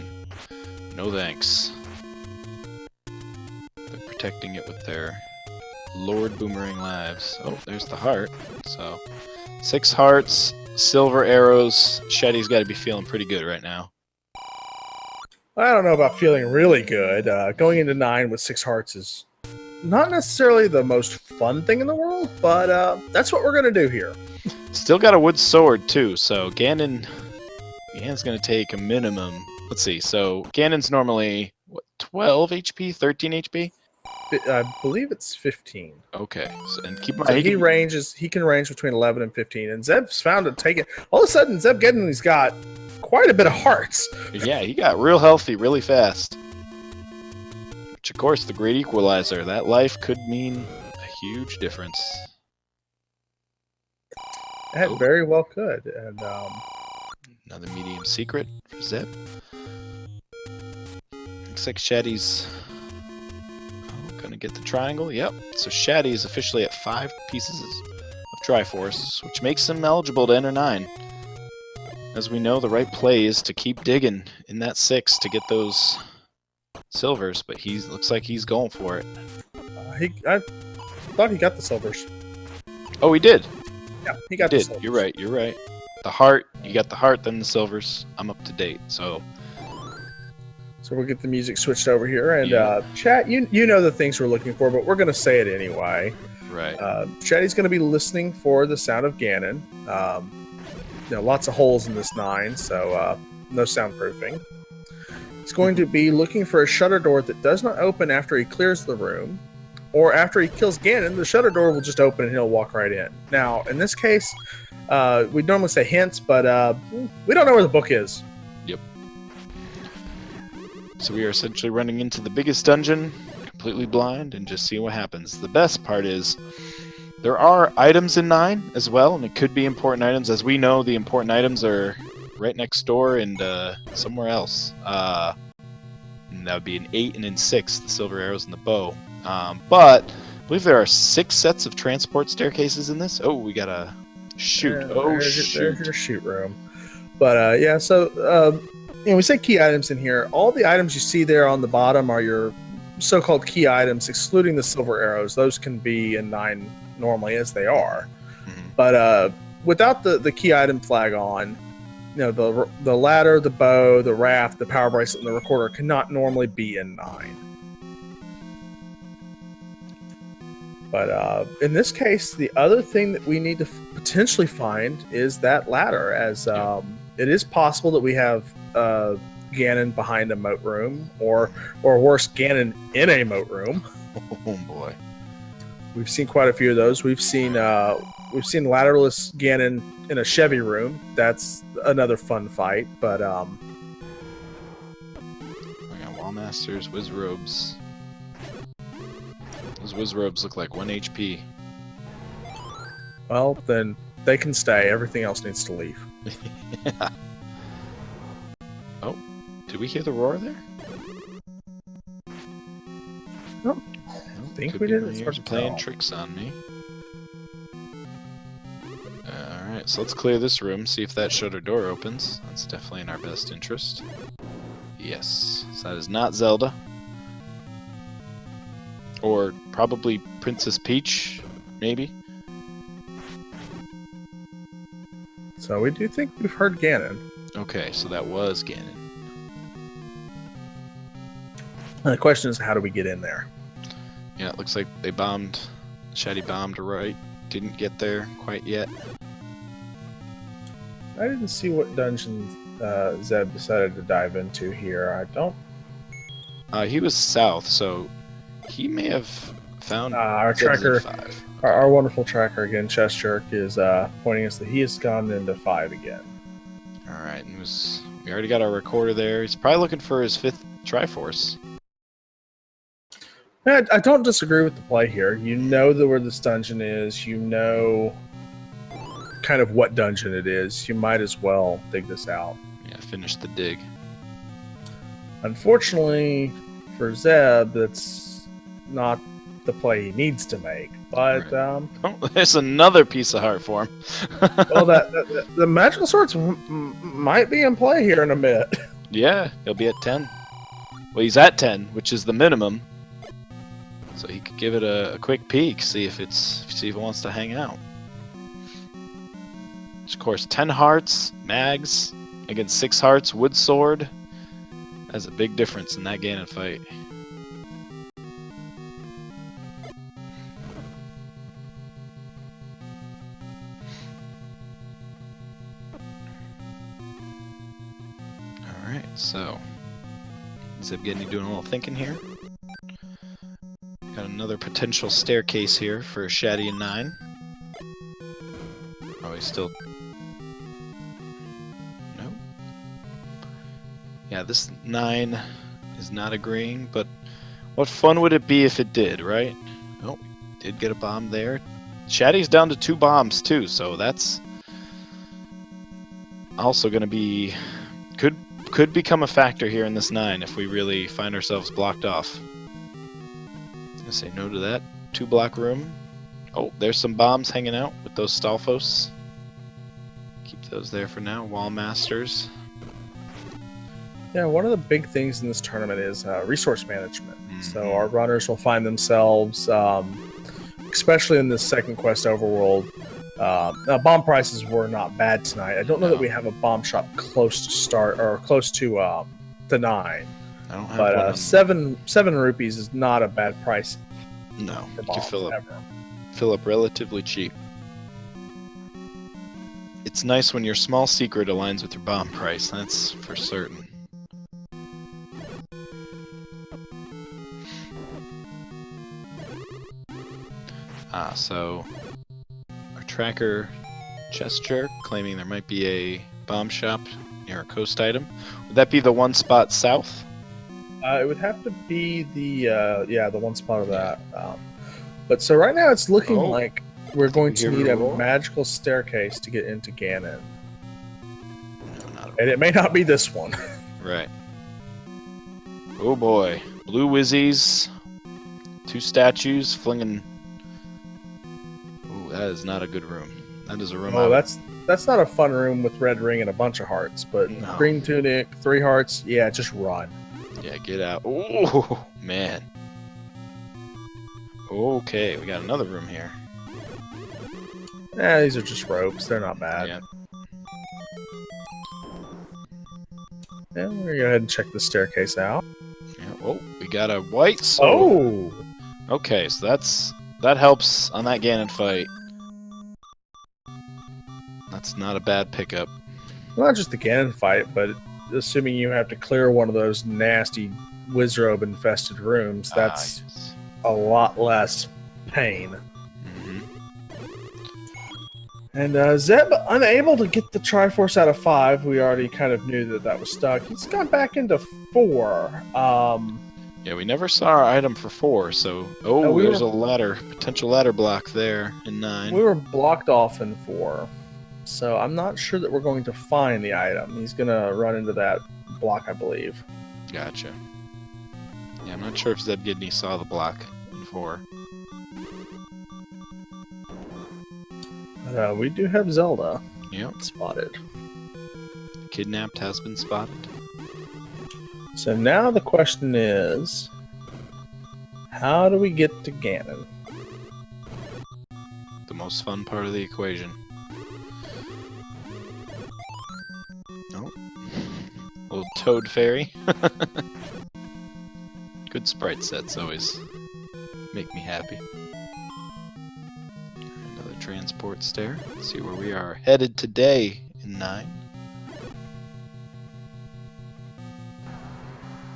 no thanks. They're protecting it with their Lord Boomerang lives. Oh, there's the heart. So, 6 hearts, silver arrows. Shatty's got to be feeling pretty good right now. I don't know about feeling really good. Going into 9 with 6 hearts is not necessarily the most fun thing in the world, but that's what we're going to do here. Still got a wood sword, too, so Ganon's going to take a minimum. Let's see, so Ganon's normally, what, 12 HP, 13 HP? I believe it's 15. Okay, so, and keep in So mind, he can range between 11 and 15, and Zeb's found to take it. All of a sudden, ZebGedney's got quite a bit of hearts. Yeah, he got real healthy really fast. Which, of course, the great equalizer. That life could mean a huge difference. That very well could. And another medium secret for Zeb. Looks like Shatty's gonna get the triangle. Yep. So Shatty is officially at 5 pieces of Triforce, which makes him eligible to enter 9. As we know, the right play is to keep digging in that 6 to get those silvers, but looks like he's going for it. I thought he got the silvers. Oh, he did. Yeah, he got the silvers. You're right. The heart, you got the heart, then the silvers. I'm up to date, so we'll get the music switched over here, and chat, you know the things we're looking for, but we're going to say it anyway. Right. Shatty's going to be listening for the sound of Ganon. Lots of holes in this 9, so no soundproofing. He's going to be looking for a shutter door that does not open after he clears the room, or after he kills Ganon, the shutter door will just open and he'll walk right in. Now, in this case, we normally say hints, but we don't know where the book is. Yep. So we are essentially running into the biggest dungeon, completely blind, and just seeing what happens. The best part is, there are items in 9 as well, and it could be important items. As we know, the important items are right next door and somewhere else. And that would be in 8 and in 6, the silver arrows and the bow. But I believe there are 6 sets of transport staircases in this. Oh, we got a shoot. There's your shoot room. But so we say key items in here. All the items you see there on the bottom are your so-called key items, excluding the silver arrows. Those can be in 9 normally as they are, but without the key item flag on, the ladder, the bow, the raft, the power bracelet, and the recorder cannot normally be in 9. But in this case, the other thing that we need to potentially find is that ladder, as it is possible that we have Ganon behind a moat room, or worse, Ganon in a moat room. Oh boy. We've seen quite a few of those. We've seen ladderless Ganon in a Chevy room. That's another fun fight. But we got Wall Masters, Wiz Robes. Those Wiz Robes look like 1 HP. Well, then they can stay. Everything else needs to leave. Yeah. Oh, did we hear the roar there? No. I think we did. It's playing tricks on me. Alright, so let's clear this room, see if that shutter door opens. That's definitely in our best interest. Yes, so that is not Zelda. Or probably Princess Peach, maybe. So we do think we've heard Ganon. Okay, so that was Ganon. And the question is, how do we get in there? Yeah, it looks like they bombed. Shatty bombed right. Didn't get there quite yet. I didn't see what dungeon Zeb decided to dive into here. I don't. He was south, so he may have found Our Zeb's in tracker, 5. our wonderful tracker again, Chest Jerk, is pointing us that he has gone into 5 again. All right, and we already got our recorder there. He's probably looking for his 5th Triforce. I don't disagree with the play here. You know where this dungeon is. You know kind of what dungeon it is. You might as well dig this out. Yeah, finish the dig. Unfortunately for Zeb, that's not the play he needs to make. But Right. Oh, there's another piece of heart for him. well, the magical swords might be in play here in a bit. Yeah, he'll be at 10. Well, he's at 10, which is the minimum. So he could give it a quick peek, see if it wants to hang out. Of course, 10 hearts, mags, against 6 hearts, wood sword. That's a big difference in that Ganon fight. Alright, so ZebGedney doing a little thinking here. Got another potential staircase here for Shatty and 9. Oh, he's still... No. Yeah, this 9 is not agreeing, but what fun would it be if it did, right? Oh, did get a bomb there. Shatty's down to 2 bombs too, so that's also going to be... Could become a factor here in this 9 if we really find ourselves blocked off. I say no to that. 2 block room. Oh, there's some bombs hanging out with those Stalfos. Keep those there for now. Wall Masters. Yeah, one of the big things in this tournament is resource management. So our runners will find themselves, especially in this second quest overworld. Now bomb prices were not bad tonight. I don't know that we have a bomb shop close to start or close to the 9. I don't have but one on... 7 rupees is not a bad price. No, for you bombs can ever. fill up relatively cheap. It's nice when your small secret aligns with your bomb price, that's for certain. So our tracker Chest Jerk claiming there might be a bomb shop near a coast item. Would that be the one spot south? It would have to be the one spot of that. But so right now it's looking like we're going to need a magical staircase to get into Ganon. No, and it may not be this one. Right. Oh boy. Blue Wizzies. 2 statues flinging... Ooh, that is not a good room. That is a room. Oh, that's not a fun room with red ring and a bunch of hearts. But No. green tunic, 3 hearts, yeah, just run. Yeah, get out. Oh, man. Okay, we got another room here. These are just ropes. They're not bad. Yeah. Yeah, we're gonna go ahead and check the staircase out. Yeah. Oh, we got a white sword. Oh! Okay, so that helps on that Ganon fight. That's not a bad pickup. Not just the Ganon fight, but assuming you have to clear one of those nasty Wizrobe infested rooms, that's Yes. a lot less pain. Mhm. And Zeb, unable to get the Triforce out of 5, we already kind of knew that was stuck. He's gone back into 4. Yeah, we never saw our item for 4, so... Oh, there's a ladder. Potential ladder block there in 9. We were blocked off in 4. So I'm not sure that we're going to find the item. He's going to run into that block, I believe. Gotcha. Yeah, I'm not sure if ZebGedney saw the block in 4. But, we do have Zelda. Yep. Spotted. Kidnapped has been spotted. So now the question is, how do we get to Ganon? The most fun part of the equation. Toad Fairy. Good sprite sets always make me happy. Another transport stair. Let's see where we are headed today in 9.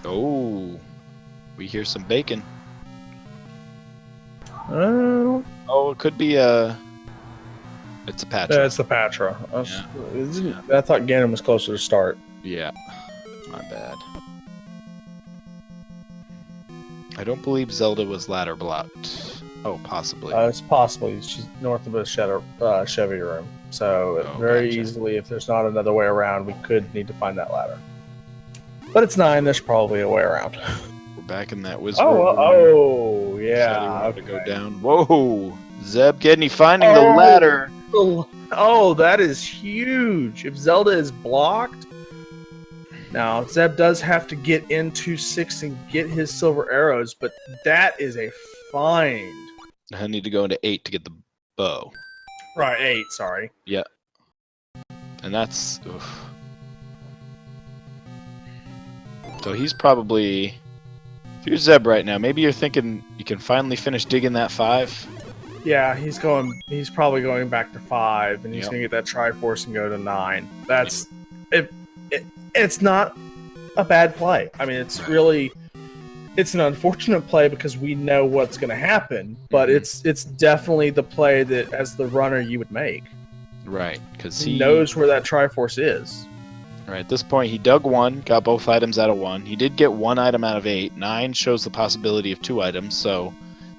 Oh, we hear some bacon. Oh, it could be a... It's a Patra. That's the Patra. I thought Ganon was closer to start. Yeah, my bad. I don't believe Zelda was ladder blocked. Oh, possibly. It's possible. She's north of a Chevy room. So very easily, if there's not another way around, we could need to find that ladder. But it's 9. There's probably a way around. We're back in that wizard. Oh, yeah. Shatty wanted to go down. Whoa! ZebGedney finding the ladder. Oh, that is huge. If Zelda is blocked, now Zeb does have to get into 6 and get his silver arrows, but that is a find. I need to go into 8 to get the bow. Right, 8. Sorry. Yeah. And that's. Oof. So he's probably. If you're Zeb right now, maybe you're thinking you can finally finish digging that 5. Yeah, he's probably going back to 5, and he's going to get that Triforce and go to 9. That's it's not a bad play. I mean, it's an unfortunate play because we know what's going to happen, but it's definitely the play that as the runner you would make. Right, because he knows where that Triforce is. Right, at this point, he dug 1, got both items out of 1. He did get 1 item out of 8. 9 shows the possibility of 2 items, so...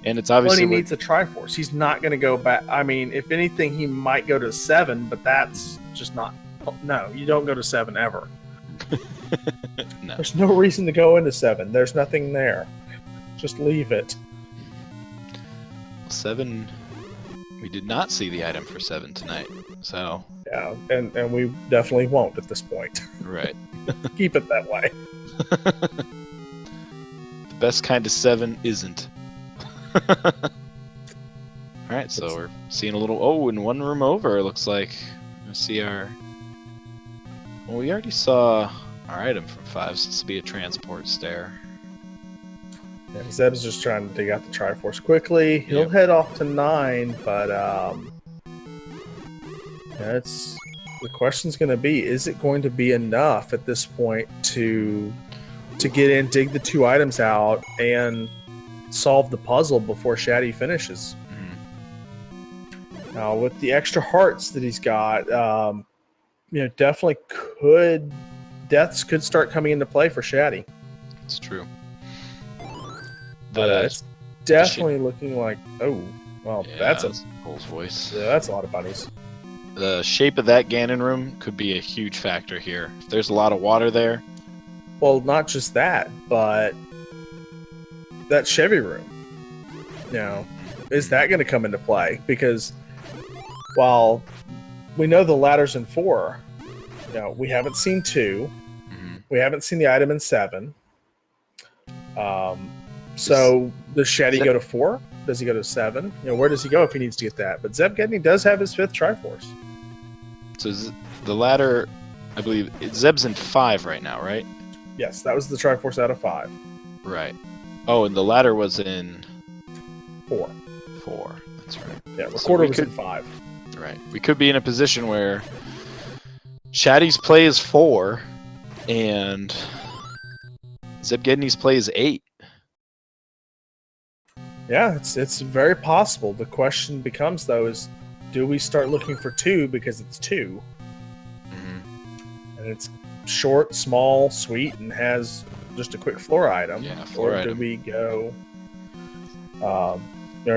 And it's obviously... Well, he needs a Triforce. He's not going to go back... I mean, if anything, he might go to 7, but that's just not... No, you don't go to 7 ever. No. There's no reason to go into 7. There's nothing there. Just leave it. 7... We did not see the item for 7 tonight, so... Yeah, and we definitely won't at this point. Right. Keep it that way. The best kind of 7 isn't. Alright, so we're seeing a little... Oh, in one room over, it looks like. We see our... Well, we already saw our item from 5, so this will be a transport stair. Yeah, Zeb's just trying to dig out the Triforce quickly. He'll head off to 9, but it's the question's going to be: is it going to be enough at this point to get in, dig the 2 items out, and solve the puzzle before Shatty finishes? Now, with the extra hearts that he's got, definitely deaths could start coming into play for Shatty. It's true. But it's definitely looking like, that's a Cole's voice. Yeah, that's a lot of bunnies. The shape of that Ganon room could be a huge factor here. If there's a lot of water there. Well, not just that, but that Chevy room. Is that going to come into play? Because while we know the ladder's in 4, we haven't seen 2. Mm-hmm. We haven't seen the item in 7. So does Shatty go to 4? Does he go to 7? Where does he go if he needs to get that? But ZebGedney does have his 5th Triforce. So the ladder, I believe, Zeb's in 5 right now, right? Yes, that was the Triforce out of 5. Right. Oh, and the ladder was in 4. 4. That's right. Yeah, Recorder was in 5. Right. We could be in a position where Shatty's play is 4 and ZebGedney's play is 8. Yeah, it's very possible. The question becomes, though, is do we start looking for 2 because it's 2? Mm-hmm. And it's short, small, sweet, and has just a quick floor item. Yeah, floor item. Or do we go... or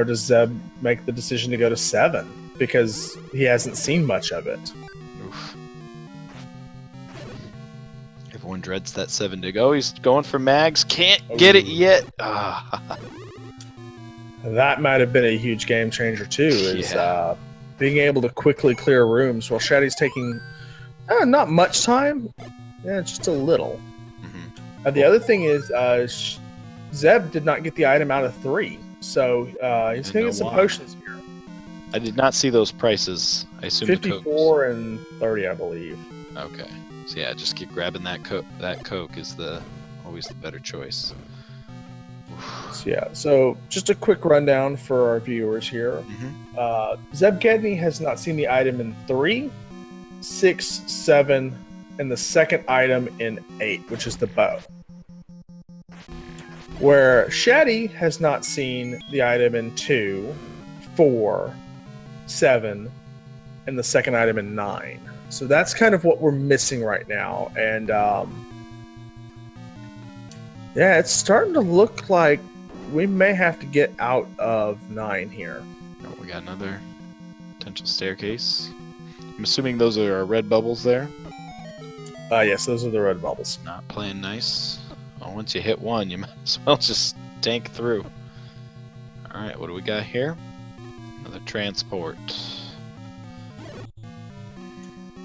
does Zeb make the decision to go to 7? Because he hasn't seen much of it. Oof. Everyone dreads that 7 to go. He's going for mags. Can't get it yet. That might have been a huge game changer too, is being able to quickly clear rooms while Shatty's taking not much time, just a little. Mm-hmm. The other thing is Zeb did not get the item out of 3, so he's going to get some potions here. I did not see those prices. I assume 54 and 30, I believe. Okay. So yeah, just keep grabbing that coke. That coke is always the better choice. So yeah, so just a quick rundown for our viewers here. ZebGedney has not seen the item in 3, 6, 7, and the second item in 8, which is the bow. Where Shatty has not seen the item in 2, 4, 7, and the second item in 9. So that's kind of what we're missing right now. And yeah, it's starting to look like we may have to get out of 9 here. Oh, we got another potential staircase. I'm assuming those are our red bubbles there. Yes, those are the red bubbles. Not playing nice. Well, once you hit one, you might as well just tank through. Alright, what do we got here? Another transport.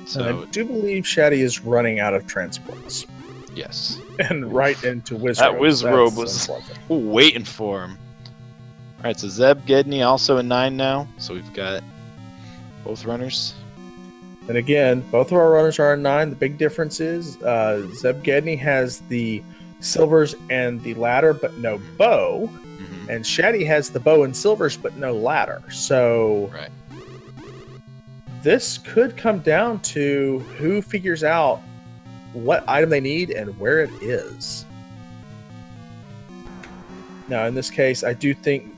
So I do believe Shatty is running out of transports. Yes. And right into Wizrobe. That Wizrobe was waiting for him. Alright, so ZebGedney also in 9 now. So we've got both runners. And again, both of our runners are in 9. The big difference is ZebGedney has the silvers and the ladder, but no bow. And Shatty has the bow and silvers, but no ladder. So right. This could come down to who figures out what item they need and where it is. Now, in this case, I do think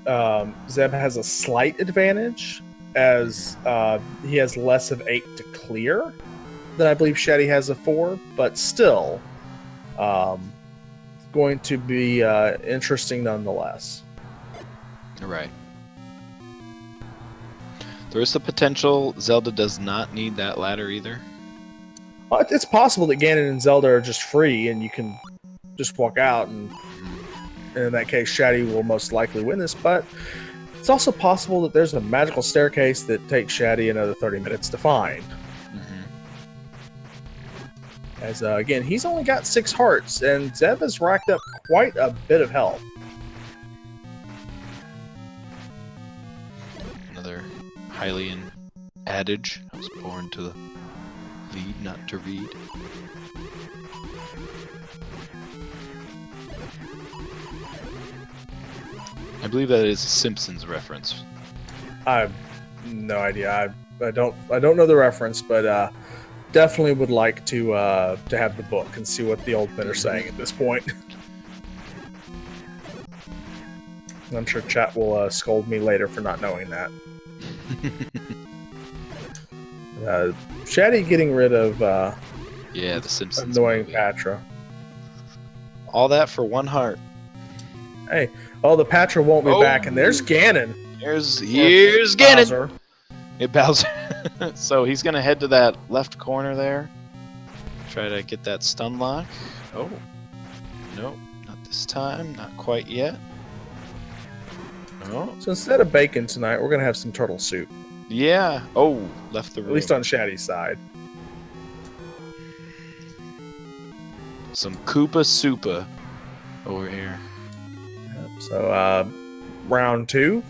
Zeb has a slight advantage, as he has less of 8 to clear than I believe Shatty has a 4, but still going to be interesting nonetheless. Right. There is the potential Zelda does not need that ladder either. It's possible that Ganon and Zelda are just free and you can just walk out, and in that case Shatty will most likely win this, but it's also possible that there's a magical staircase that takes Shatty another 30 minutes to find. As again, he's only got 6 hearts, and Zeb has racked up quite a bit of health. Another Hylian adage: I was born to lead, not to read. I believe that is a Simpsons reference. I have no idea. I don't know the reference, but definitely would like to have the book and see what the old men are saying at this point. I'm sure chat will scold me later for not knowing that. Shatty getting rid of yeah, the Simpsons annoying movie. Patra. All that for 1 heart. Hey, the Patra won't be back, and there's Ganon. Here's Ganon. Bowser. Hey, Bowser. So he's gonna head to that left corner there. Try to get that stun lock. Oh, nope, not this time. Not quite yet. Oh, So instead of bacon tonight, we're gonna have some turtle soup. yeah. Oh, left the room. At least on Shatty's side. Some Koopa Soupa over here. So round 2.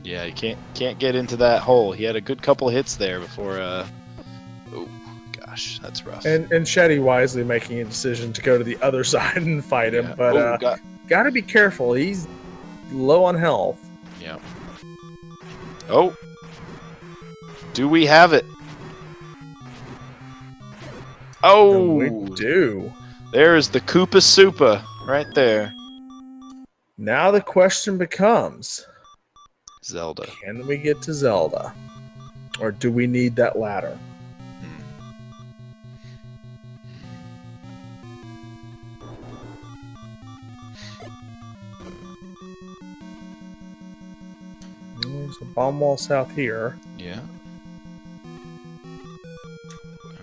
Yeah, you can't get into that hole. He had a good couple hits there before. Oh gosh, that's rough. And Shatty wisely making a decision to go to the other side and fight him, but gotta be careful. He's low on health. Yeah. Oh, do we have it? Oh, We do. There's the Koopa Soupa right there. Now the question becomes, Zelda. can we get to Zelda? Or do we need that ladder? There's a bomb wall south here. Yeah.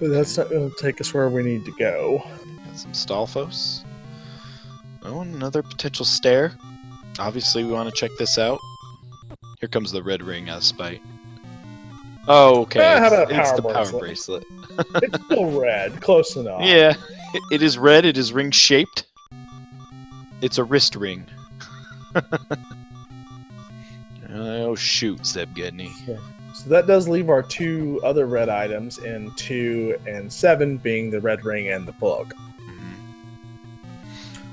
But that's not going to take us where we need to go. Got some Stalfos. Oh, and another potential stair. Obviously, we want to check this out. Here comes the red ring out of spite. Oh, okay. How about it's power the power bracelet? bracelet. It's still red. Close enough. Yeah, it is red. It is ring shaped. It's a wrist ring. Oh shoot, ZebGedney. Yeah. So that does leave our 2 other red items in 2 and 7 being the red ring and the plug.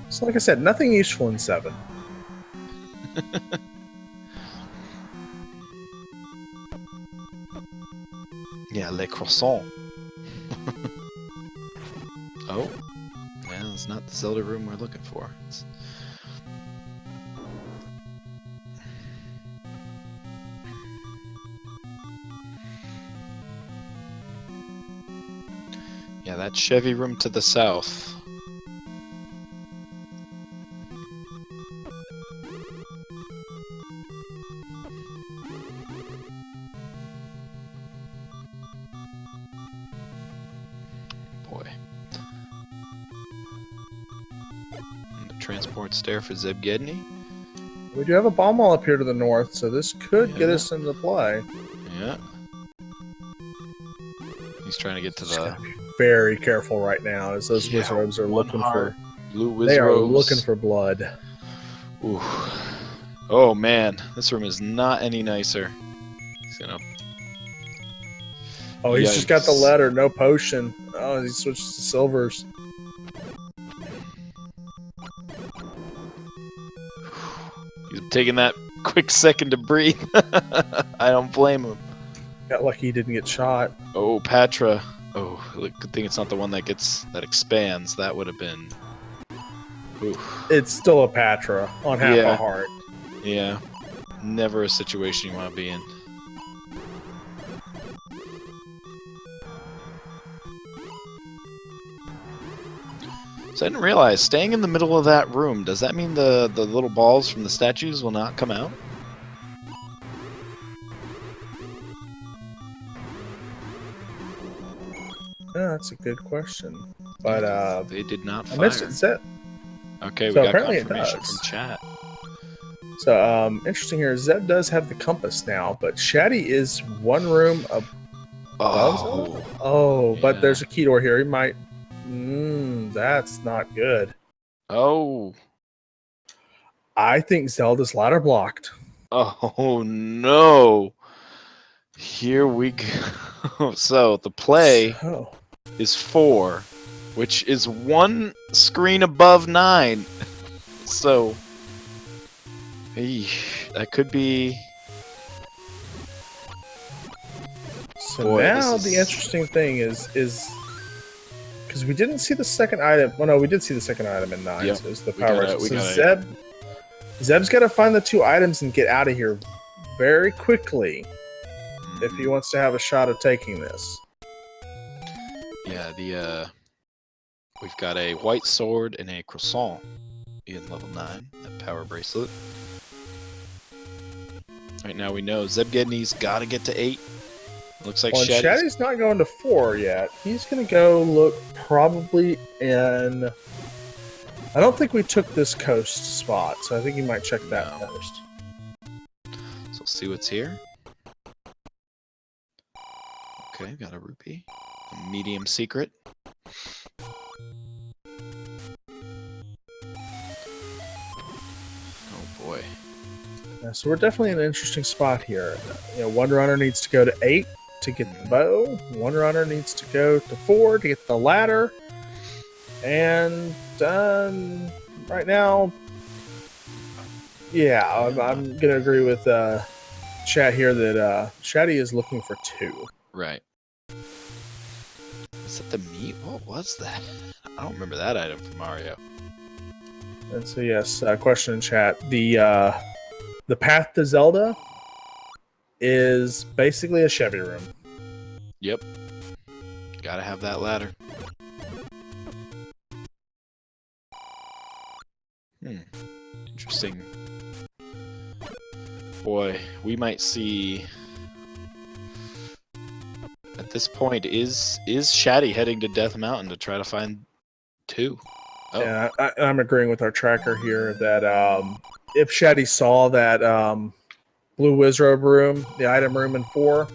So like I said, nothing useful in 7. Yeah, les croissants. Oh, well, it's not the Zelda room we're looking for. Yeah, that Chevy room to the south. Boy. And the transport stair for ZebGedney. We do have a bomb wall up here to the north, so this could get us into play. Yeah. He's trying to get to the... Very careful right now, as those wizards are looking for... Blue they are looking for blood. Ooh. Oh man, this room is not any nicer. He's gonna... Oh, he's just got the letter, no potion. Oh, he switches to silvers. He's taking that quick second to breathe. I don't blame him. Got lucky he didn't get shot. Oh, Patra. Oh, good thing it's not the one that expands. That would have been... Oof. It's still a Patra on half a heart. Yeah. Never a situation you want to be in. So I didn't realize, staying in the middle of that room, does that mean the little balls from the statues will not come out? Yeah, that's a good question. But they did not fire. I missed it. Zeb. Okay, so we got apparently confirmation from chat. So interesting here. Zeb does have the compass now, but Shatty is one room above. Oh, yeah. But there's a key door here. He might. That's not good. Oh. I think Zelda's ladder blocked. Oh no. Here we go. So the play is 4, which is 1 screen above 9. So that could be... So boy, now the interesting thing is because we didn't see the second item. Well, no, we did see the second item in 9. Yep. So it's the power. So Zeb's got to find the 2 items and get out of here very quickly if he wants to have a shot of taking this. Yeah, we've got a white sword and a croissant in level 9, that power bracelet. Right now we know ZebGedney's got to get to 8. Looks like Shatty's not going to 4 yet. He's going to go look probably in... I don't think we took this coast spot, so I think he might check that first. So we'll see what's here. Okay, got a rupee. A medium secret. Oh boy. Yeah, so we're definitely in an interesting spot here. You know, one runner needs to go to 8 to get the bow. One runner needs to go to 4 to get the ladder. And right now, yeah, I'm going to agree with chat here that Shatty is looking for 2. Right. Is that the meat? What was that? I don't remember that item from Mario. And so yes, question in chat. The path to Zelda is basically a Chevy room. Yep. Gotta have that ladder. Interesting. Boy, we might see... At this point, is Shatty heading to Death Mountain to try to find 2? Oh. Yeah, I'm agreeing with our tracker here that if Shatty saw that blue wizard room, the item room in 4,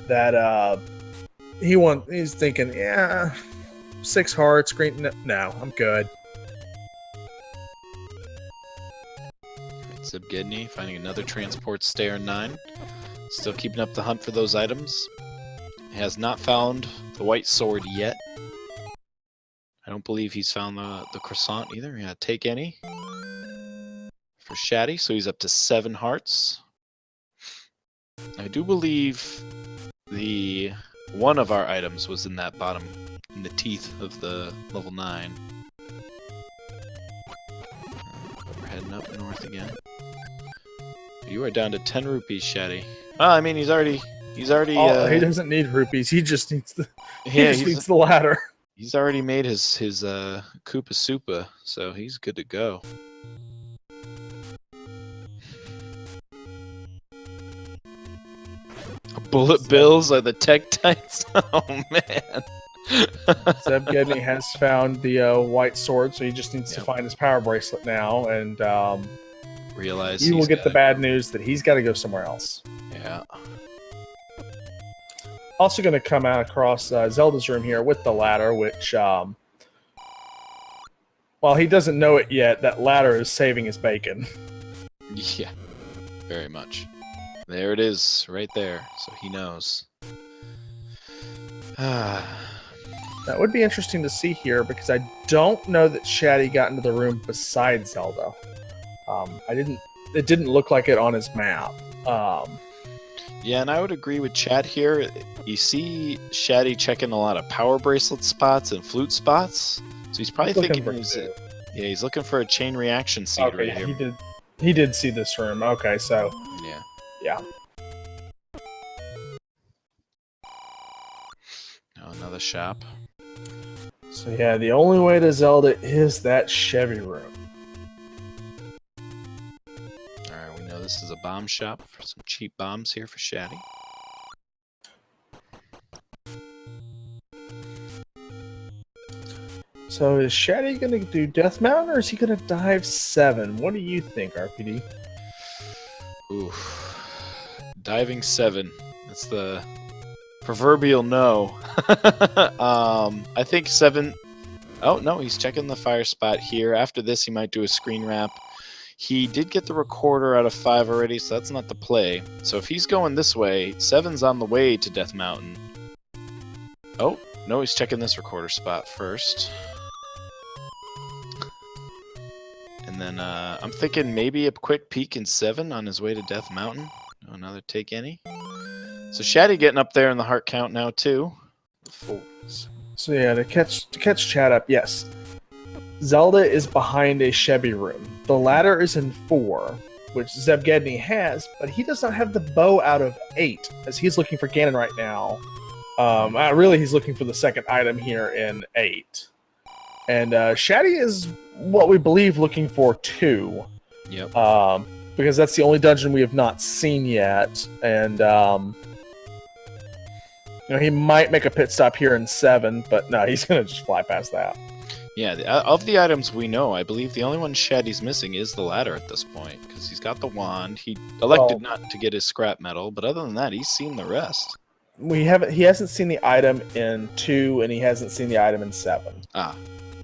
that he's thinking, yeah, 6 hearts, green. No, I'm good. ZebGedney finding another transport stair 9. Still keeping up the hunt for those items. He has not found the white sword yet. I don't believe he's found the croissant either. Yeah, take any for Shatty, so he's up to 7 hearts. I do believe one of our items was in that bottom, in the teeth of the level 9. We're heading up north again. You are down to 10 rupees, Shatty. Oh, I mean, he's already. He doesn't need rupees. He just needs the. He just needs the ladder. He's already made his Koopa Supa, so he's good to go. Bullet bills are the Tektites. Oh man. ZebGedney has found the white sword, so he just needs to find his power bracelet now, and realize he will get the bad news that he's got to go somewhere else. Yeah. Also going to come out across Zelda's room here with the ladder, which, while he doesn't know it yet, that ladder is saving his bacon. Yeah, very much. There it is, right there, so he knows. That would be interesting to see here, because I don't know that Shatty got into the room beside Zelda. It didn't look like it on his map. Yeah, and I would agree with Chad here. You see Shatty checking a lot of power bracelet spots and flute spots, so he's probably thinking he's looking for a chain reaction seed right here. He did see this room. Okay, so yeah. Oh, another shop. So yeah, the only way to Zelda is that Chevy room. Alright, we know this is a bomb shop for some cheap bombs here for Shatty. So is Shatty going to do Death Mountain, or is he going to dive 7? What do you think, RPD? Oof. Diving 7. That's the proverbial no. I think 7... Oh, no, he's checking the fire spot here. After this, he might do a screen wrap. He did get the recorder out of 5 already, so that's not the play. So if he's going this way, 7's on the way to Death Mountain. Oh, no, he's checking this recorder spot first. And then I'm thinking maybe a quick peek in 7 on his way to Death Mountain. Oh, another take any. So Shatty getting up there in the heart count now too. So yeah, to catch Chad up, yes. Zelda is behind a Chevy room. The ladder is in 4, which ZebGedney has, but he does not have the bow out of 8, as he's looking for Ganon right now. Really, he's looking for the second item here in 8. And Shatty is what we believe looking for 2. Yep. Because that's the only dungeon we have not seen yet. And he might make a pit stop here in 7, but no, he's going to just fly past that. Yeah, of the items we know, I believe the only one Shatty's missing is the ladder at this point, because he's got the wand. He elected not to get his scrap metal, but other than that, he's seen the rest. He hasn't seen the item in 2, and he hasn't seen the item in 7. Ah.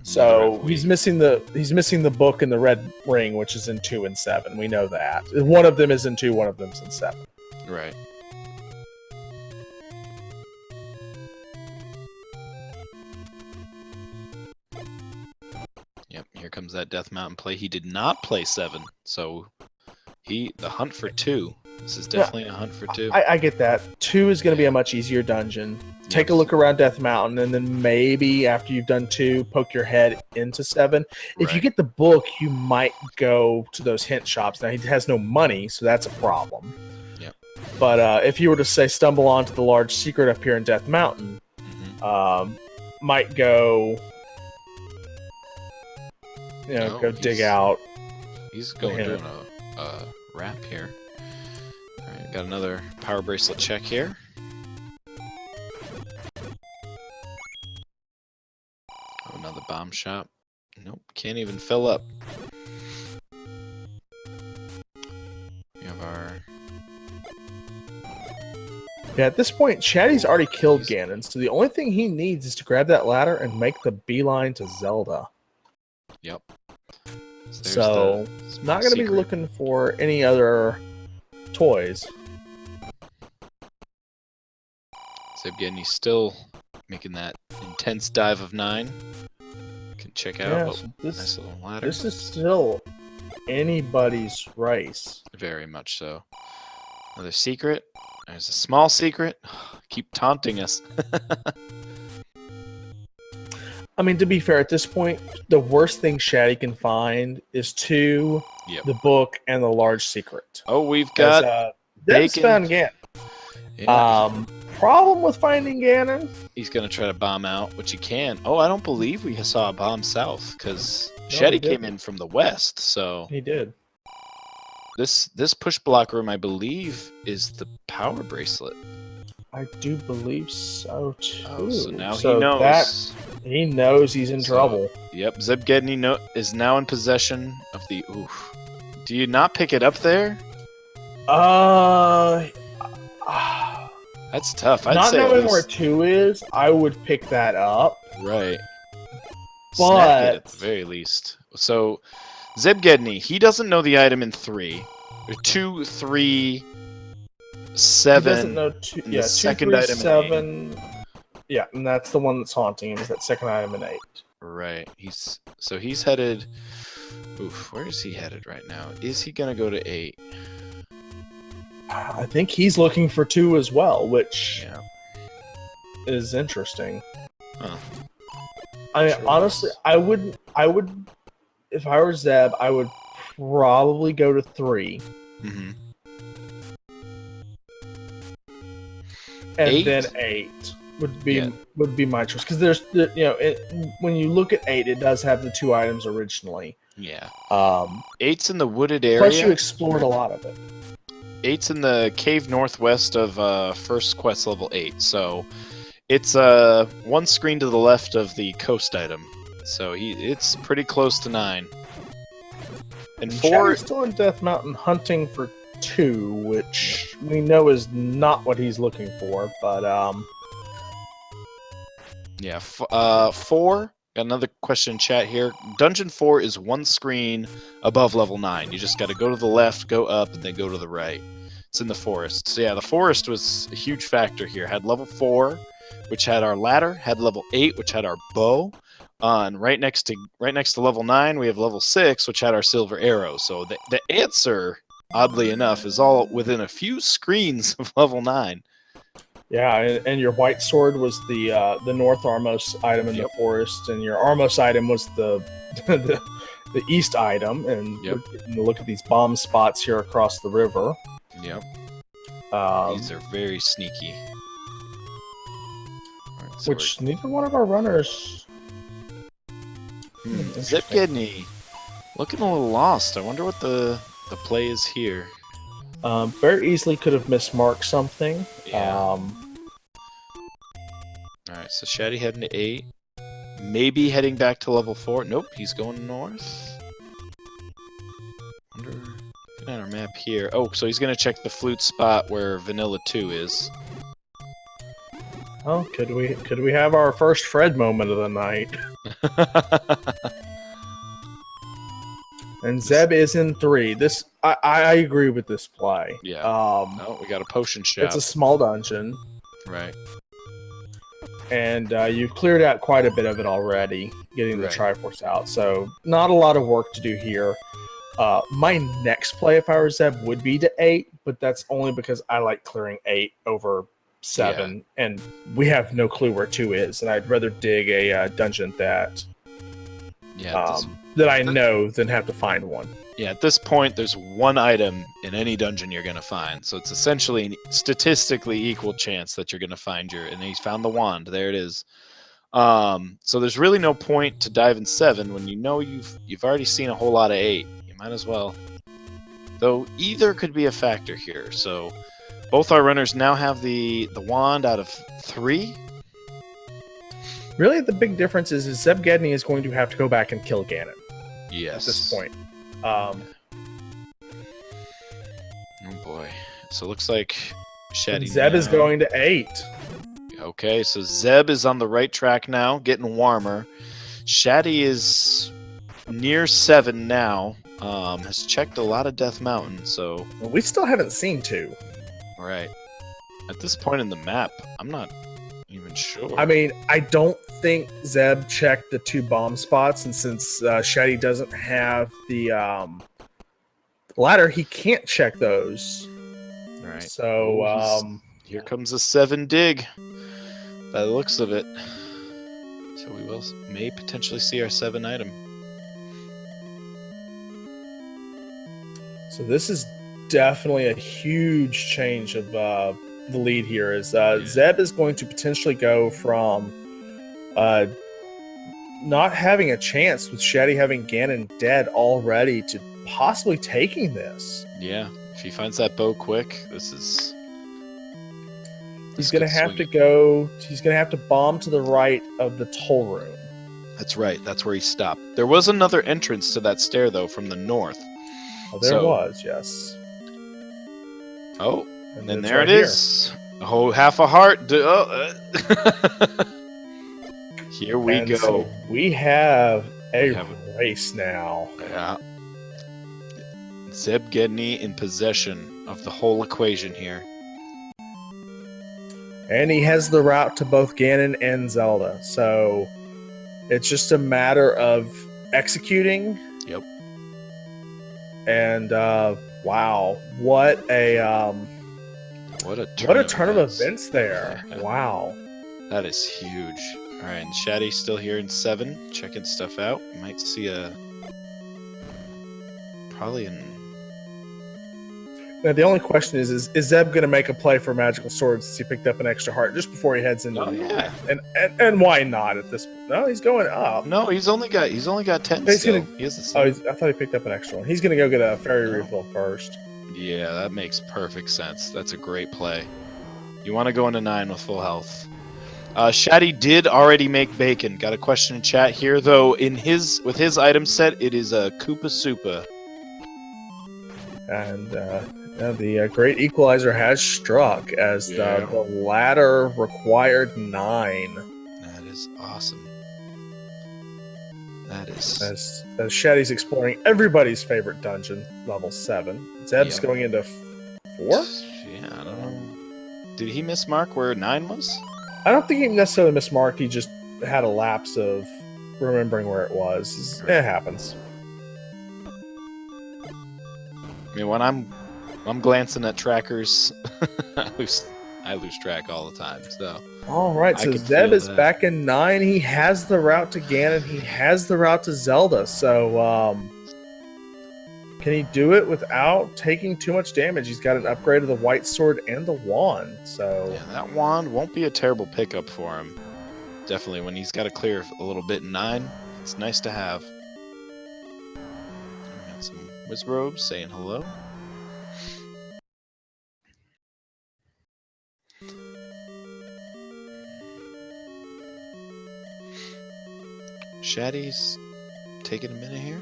So he's missing the book and the red ring, which is in 2 and 7. We know that. One of them is in 2, one of them's in 7. Right. Yep, here comes that Death Mountain play. He did not play 7, so the hunt for 2. This is definitely a hunt for 2. I get that. 2 is going to be a much easier dungeon. Take a look around Death Mountain, and then maybe after you've done 2, poke your head into 7. If you get the book, you might go to those hint shops. Now, he has no money, so that's a problem. Yep. But if you were to, say, stumble onto the large secret up here in Death Mountain, might go... go dig out. He's going doing a wrap here. Alright, got another power bracelet check here. Oh, another bomb shop. Nope, can't even fill up. We have our... Yeah, at this point, Shatty's already killed Ganon, so the only thing he needs is to grab that ladder and make the beeline to Zelda. Yep. So not going to be looking for any other toys. ZebGedney still making that intense dive of 9. Can check out. Yeah, Oh, so nice little ladder. this is still anybody's race. Very much so. Another secret. There's a small secret. Keep taunting us. I mean, to be fair, at this point, the worst thing Shatty can find is 2, Yep. the book, and the large secret. Oh, we've got Deb's bacon. found Ganon. Yeah. Problem with finding Ganon? He's gonna try to bomb out, which he can. Oh, I don't believe we saw a bomb south because No, Shatty he came didn't. in from the west. So He did. this push block room, I believe, is the power bracelet. I do believe so too. Oh, so now So he knows. He knows he's in So, trouble. Yep, ZebGedney is now in possession of the. Oof. Do you not pick it up there? That's tough. I'd Not say knowing at where least, 2 is, I would pick that up. right. Snag it at But the very least. So, ZebGedney, he doesn't know the item in 3. Or 2, 3, 7. he doesn't know 2. and Yeah, the 2, second 3, item in 7. Yeah, and that's the one that's haunting him. Is that second item in 8? Right. He's headed. Oof. Where is he headed right now? Is he gonna go to 8? I think he's looking for 2 as well, which Yeah. is interesting. Huh. I mean, Sure honestly, is. I would, if I were Zeb, I would probably go to 3, Mm-hmm. and 8? then 8 would be Yeah. would be my choice, because there's when you look at 8, it does have the 2 items originally. Yeah. Um, 8's in the wooded area. plus, you explored a lot of it. 8's in the cave northwest of first quest level 8. So it's one screen to the left of the coast item. So it's pretty close to 9. And 4. Shatty's still in Death Mountain hunting for 2, which we know is not what he's looking for. But Yeah, 4. Got another question in chat here. Dungeon 4 is one screen above level 9. You just got to go to the left, go up, and then go to the right. It's in the forest. So yeah, the forest was a huge factor here. Had level 4, which had our ladder. Had level 8, which had our bow. And right next to level 9, we have level 6, which had our silver arrow. So the answer, oddly enough, is all within a few screens of level 9. yeah, and your white sword was the north Armos item in the forest, and your Armos item was the the east item. And Yep. we're getting to look at these bomb spots here across the river. Yep. Um, These are very sneaky. Alright, so which neither one of our runners. Interesting. ZebGedney, looking a little lost. I wonder what the play is here. Very easily could have mismarked something. Yeah. Alright, so Shatty heading to 8. Maybe heading back to level 4. Nope, he's going north. Wonder. Looking at our map here. Oh, so he's gonna check the flute spot where Vanilla 2 is. Oh, could we have our first Fred moment of the night? And Zeb is in 3. This I agree with this play. Yeah. Oh, we got a potion shop. it's a small dungeon, Right. and you've cleared out quite a bit of it already, getting the Right. Triforce out. So not a lot of work to do here. My next play, if I were Zeb, would be to 8, but that's only because I like clearing 8 over 7, and we have no clue where 2 is, and I'd rather dig a dungeon that I know than have to find one. Yeah, at this point, there's one item in any dungeon you're going to find. So it's essentially a statistically equal chance that you're going to find and he's found the wand. There it is. So there's really no point to dive in 7 when you know you've already seen a whole lot of 8. You might as well. Though either could be a factor here. So both our runners now have the wand out of 3. Really, the big difference is ZebGedney is going to have to go back and kill Ganon Yes. at this point. Oh boy. So it looks like Shatty Zeb is now- going to 8. Okay, so Zeb is on the right track now, getting warmer. Shatty is near 7 now. Has checked a lot of Death Mountain, so Well, we still haven't seen 2. right. At this point in the map, I'm not even sure. I mean, I don't think Zeb checked the 2 bomb spots, and since Shatty doesn't have the ladder, he can't check those. All right. So here comes a 7 dig. By the looks of it. So we may potentially see our 7 item. So this is definitely a huge change of the lead here. Is Zeb is going to potentially go from not having a chance with Shatty having Ganon dead already to possibly taking this. Yeah, if he finds that bow quick, this is... He's going to have to go... He's going to have to bomb to the right of the toll room. That's right. That's where he stopped. There was another entrance to that stair, though, from the north. Oh, there was, yes. Oh, and there it is. Oh, half a heart. Here we go. So we have a race now. Yeah. ZebGedney in possession of the whole equation here. And he has the route to both Ganon and Zelda. So it's just a matter of executing. Yep. And wow, what a turn of events there. Wow. That is huge. All right, and Shatty's still here in 7, checking stuff out. Might see probably an... Now, the only question is Zeb going to make a play for Magical Sword since he picked up an extra heart just before he heads into yeah. And why not at this point? No, he's going up. No, he's only got 10 he's still. Gonna, he has the I thought he picked up an extra one. He's going to go get a fairy refill first. Yeah, that makes perfect sense. That's a great play. You want to go into 9 with full health. Shatty did already make bacon. Got a question in chat here, though. With his item set, it is a Koopa Supa. And the Great Equalizer has struck as the ladder required 9. That is awesome. That is... As Shatty's exploring everybody's favorite dungeon, level 7. Zeb's going into 4? Yeah, I don't know. Did he mismark where 9 was? I don't think he necessarily mismarked. He just had a lapse of remembering where it was. It happens. I mean, when I'm glancing at trackers, I lose track all the time. So all right, so Zeb is back in 9. He has the route to Ganon. He has the route to Zelda. So can he do it without taking too much damage? He's got an upgrade of the white sword and the wand. So yeah, that wand won't be a terrible pickup for him. Definitely, when he's got to clear a little bit in 9, it's nice to have. Got some Wizrobes saying hello. Shatty's taking a minute here.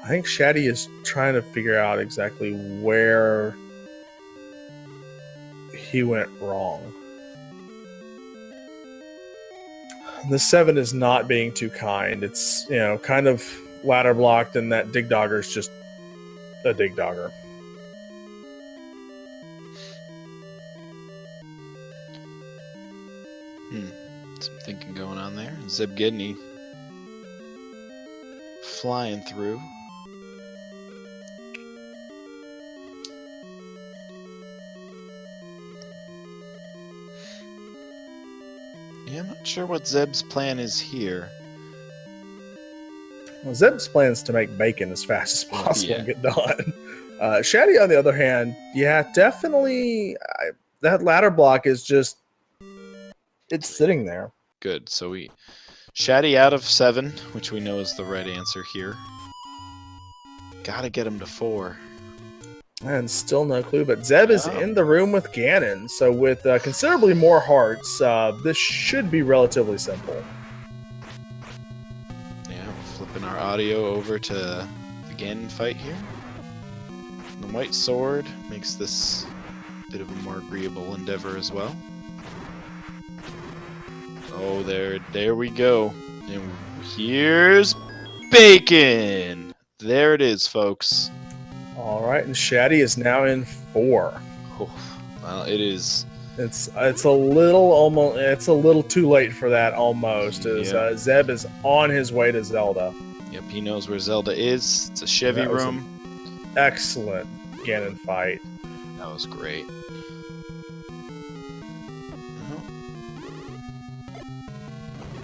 I think Shatty is trying to figure out exactly where he went wrong. The 7 is not being too kind. It's, kind of ladder blocked, and that Dig Dogger is just a Dig Dogger. Some thinking going on there. ZebGedney flying through. Yeah, I'm not sure what Zeb's plan is here. Well, Zeb's plan is to make bacon as fast as possible and get done. Shatty, on the other hand, definitely that ladder block is just... it's sitting there. Good, so Shatty out of 7, which we know is the right answer here. Gotta get him to 4. And still no clue, but Zeb is in the room with Ganon, so with considerably more hearts, this should be relatively simple. Yeah, we're flipping our audio over to the Ganon fight here. The white sword makes this a bit of a more agreeable endeavor as well. Oh, there we go. And here's bacon! There it is, folks. All right, and Shatty is now in 4. Oh, well, it is... It's a little too late for that almost. As Zeb is on his way to Zelda. Yep, he knows where Zelda is. It's a Chevy room. Excellent Ganon fight. That was great.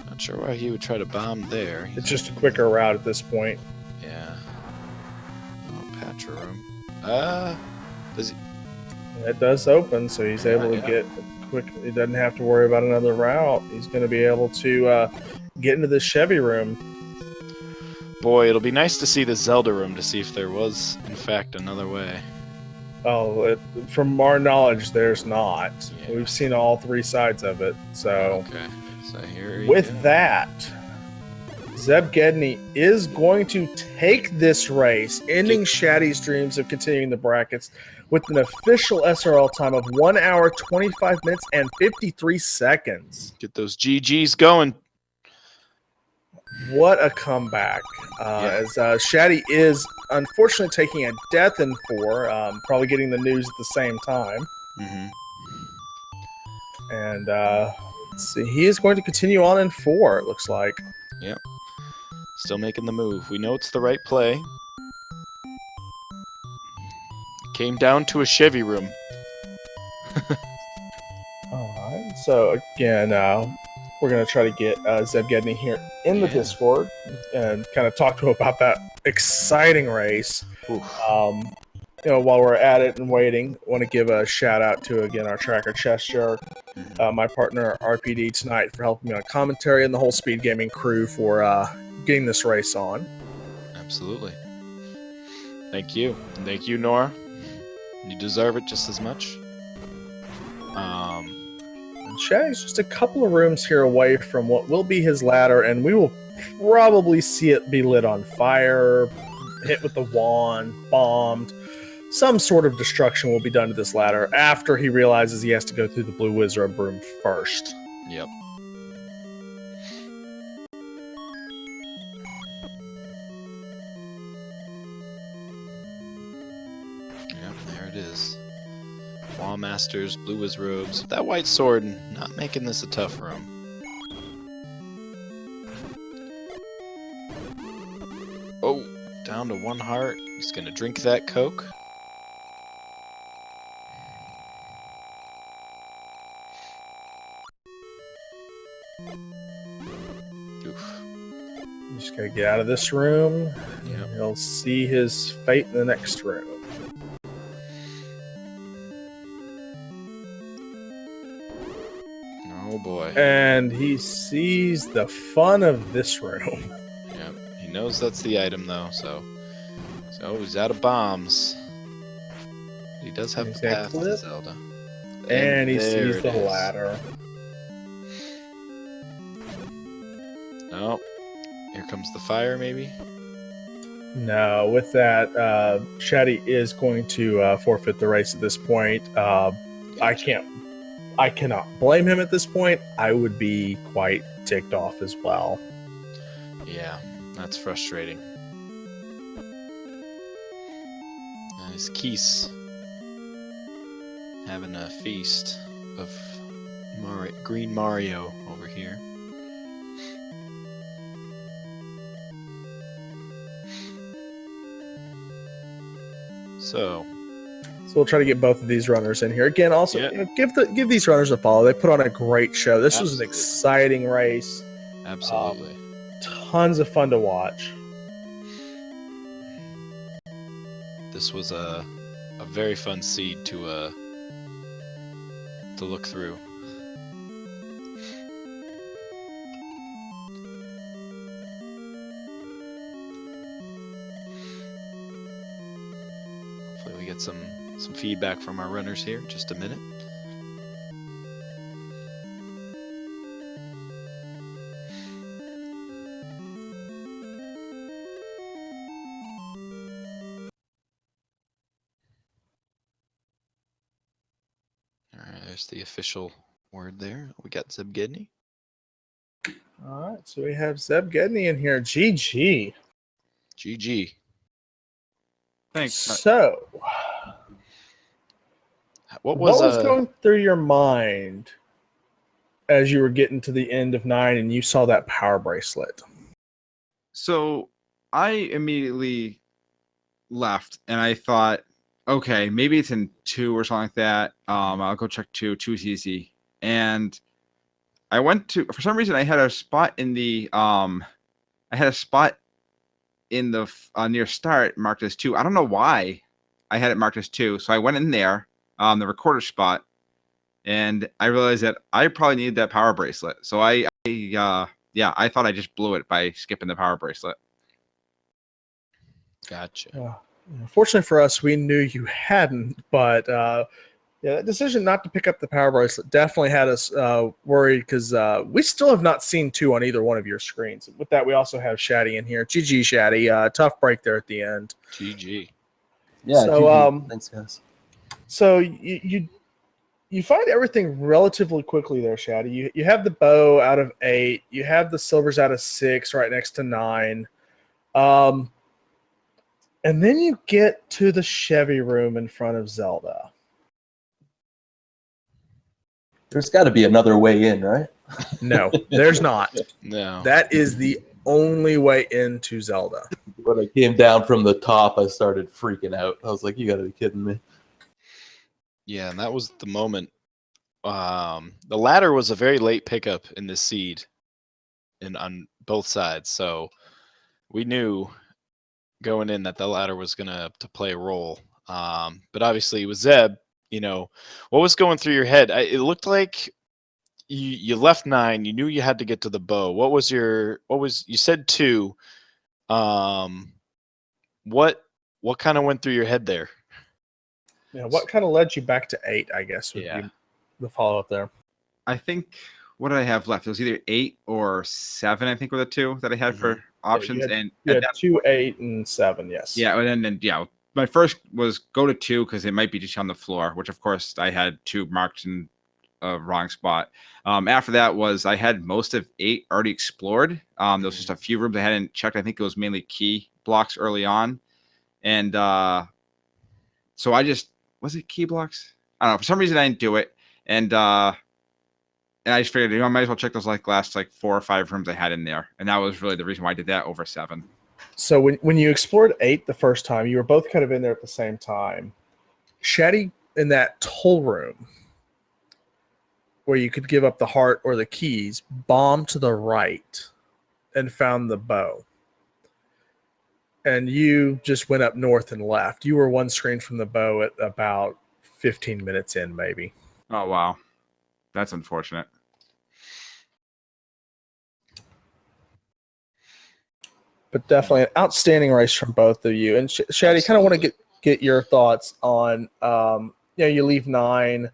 Not sure why he would try to bomb there. It's just a quicker route at this point. Yeah. Oh, patch room. Does he? It does open, so he's able to get quick. He doesn't have to worry about another route. He's going to be able to get into the Chevy room. Boy, it'll be nice to see the Zelda room to see if there was, in fact, another way. Oh, from our knowledge, there's not. Yeah. We've seen all three sides of it. So, okay. So here with that, ZebGedney is going to take this race, ending Shatty's dreams of continuing the brackets with an official SRL time of 1 hour, 25 minutes, and 53 seconds. Get those GGs going. What a comeback. As Shatty is unfortunately taking a death in 4, probably getting the news at the same time. Mm-hmm. And let's see, he is going to continue on in 4, it looks like. Yep. Still making the move. We know it's the right play. Came down to a Chevy room. Alright, so again, we're going to try to get ZebGedney here in the Discord and kind of talk to him about that exciting race. While we're at it and waiting, I want to give a shout out to, again, our tracker Chess Jerk, my partner RPD tonight for helping me on commentary, and the whole Speed Gaming crew for getting this race on. Absolutely. Thank you. And thank you, Nora. You deserve it just as much. Shatty's just a couple of rooms here away from what will be his ladder, and we will probably see it be lit on fire, hit with the wand, bombed. Some sort of destruction will be done to this ladder after he realizes he has to go through the Blue Wizard room first. Yep. There it is. Wall Masters, Blue Wiz robes. That white sword, not making this a tough room. Oh, down to 1 heart. He's gonna drink that Coke. Oof. Just gotta get out of this room. Yep. He'll see his fate in the next room. Oh boy. And he sees the fun of this room. Yep. He knows that's the item though, so he's out of bombs. He does have the path to Zelda. And he sees the ladder. Oh, here comes the fire, maybe? No, with that, Shatty is going to forfeit the race at this point. I cannot blame him at this point. I would be quite ticked off as well. Yeah, that's frustrating. Nice Keese having a feast of Green Mario over here. So we'll try to get both of these runners in here. Again, also, give these runners a follow. They put on a great show. This was an exciting race. Absolutely. Tons of fun to watch. This was a very fun seed to look through. Hopefully we get some feedback from our runners here in just a minute. Alright, there's the official word there. We got ZebGedney. Alright, so we have ZebGedney in here. GG. GG. Thanks. So, What What was was going through your mind as you were getting to the end of 9 and you saw that power bracelet? So I immediately left and I thought, okay, maybe it's in 2 or something like that. I'll go check 2. 2 is easy. And I went to, for some reason, I had a spot in the near start marked as 2. I don't know why I had it marked as 2. So I went in there, the recorder spot, and I realized that I probably needed that power bracelet. So I thought I just blew it by skipping the power bracelet. Gotcha. Fortunately for us, we knew you hadn't, but that decision not to pick up the power bracelet definitely had us worried because we still have not seen 2 on either one of your screens. With that, we also have Shatty in here. GG, Shatty. Tough break there at the end. GG. Yeah, So, GG. Thanks, guys. So you find everything relatively quickly there, Shatty. You have the bow out of 8. You have the silvers out of 6 right next to 9. And then you get to the Chevy room in front of Zelda. There's got to be another way in, right? No, there's not. No. That is the only way into Zelda. When I came down from the top, I started freaking out. I was like, you got to be kidding me. Yeah, and that was the moment. The ladder was a very late pickup in this seed on both sides. So we knew going in that the ladder was going to play a role. But obviously with Zeb, what was going through your head? It looked like you left 9. You knew you had to get to the bow. You said 2. What kind of went through your head there? Yeah, what kind of led you back to 8, I guess, would be the follow-up there. I think, what did I have left? It was either 8 or 7, I think, were the 2 that I had for options. You had 2, 8, and 7, yes. Yeah, and then my first was go to 2 because it might be just on the floor, which of course I had 2 marked in a wrong spot. After that was I had most of 8 already explored. There was just a few rooms I hadn't checked. I think it was mainly key blocks early on. And so I just, was it key blocks? I don't know. For some reason I didn't do it. And I just figured, I might as well check those last 4 or 5 rooms I had in there. And that was really the reason why I did that over 7. So when you explored 8 the first time, you were both kind of in there at the same time. Shatty in that toll room where you could give up the heart or the keys, bombed to the right and found the bow. And you just went up north and left. You were 1 screen from the bow at about 15 minutes in, maybe. Oh, wow. That's unfortunate. But definitely an outstanding race from both of you. And Shatty, kind of want to get your thoughts on, you leave 9,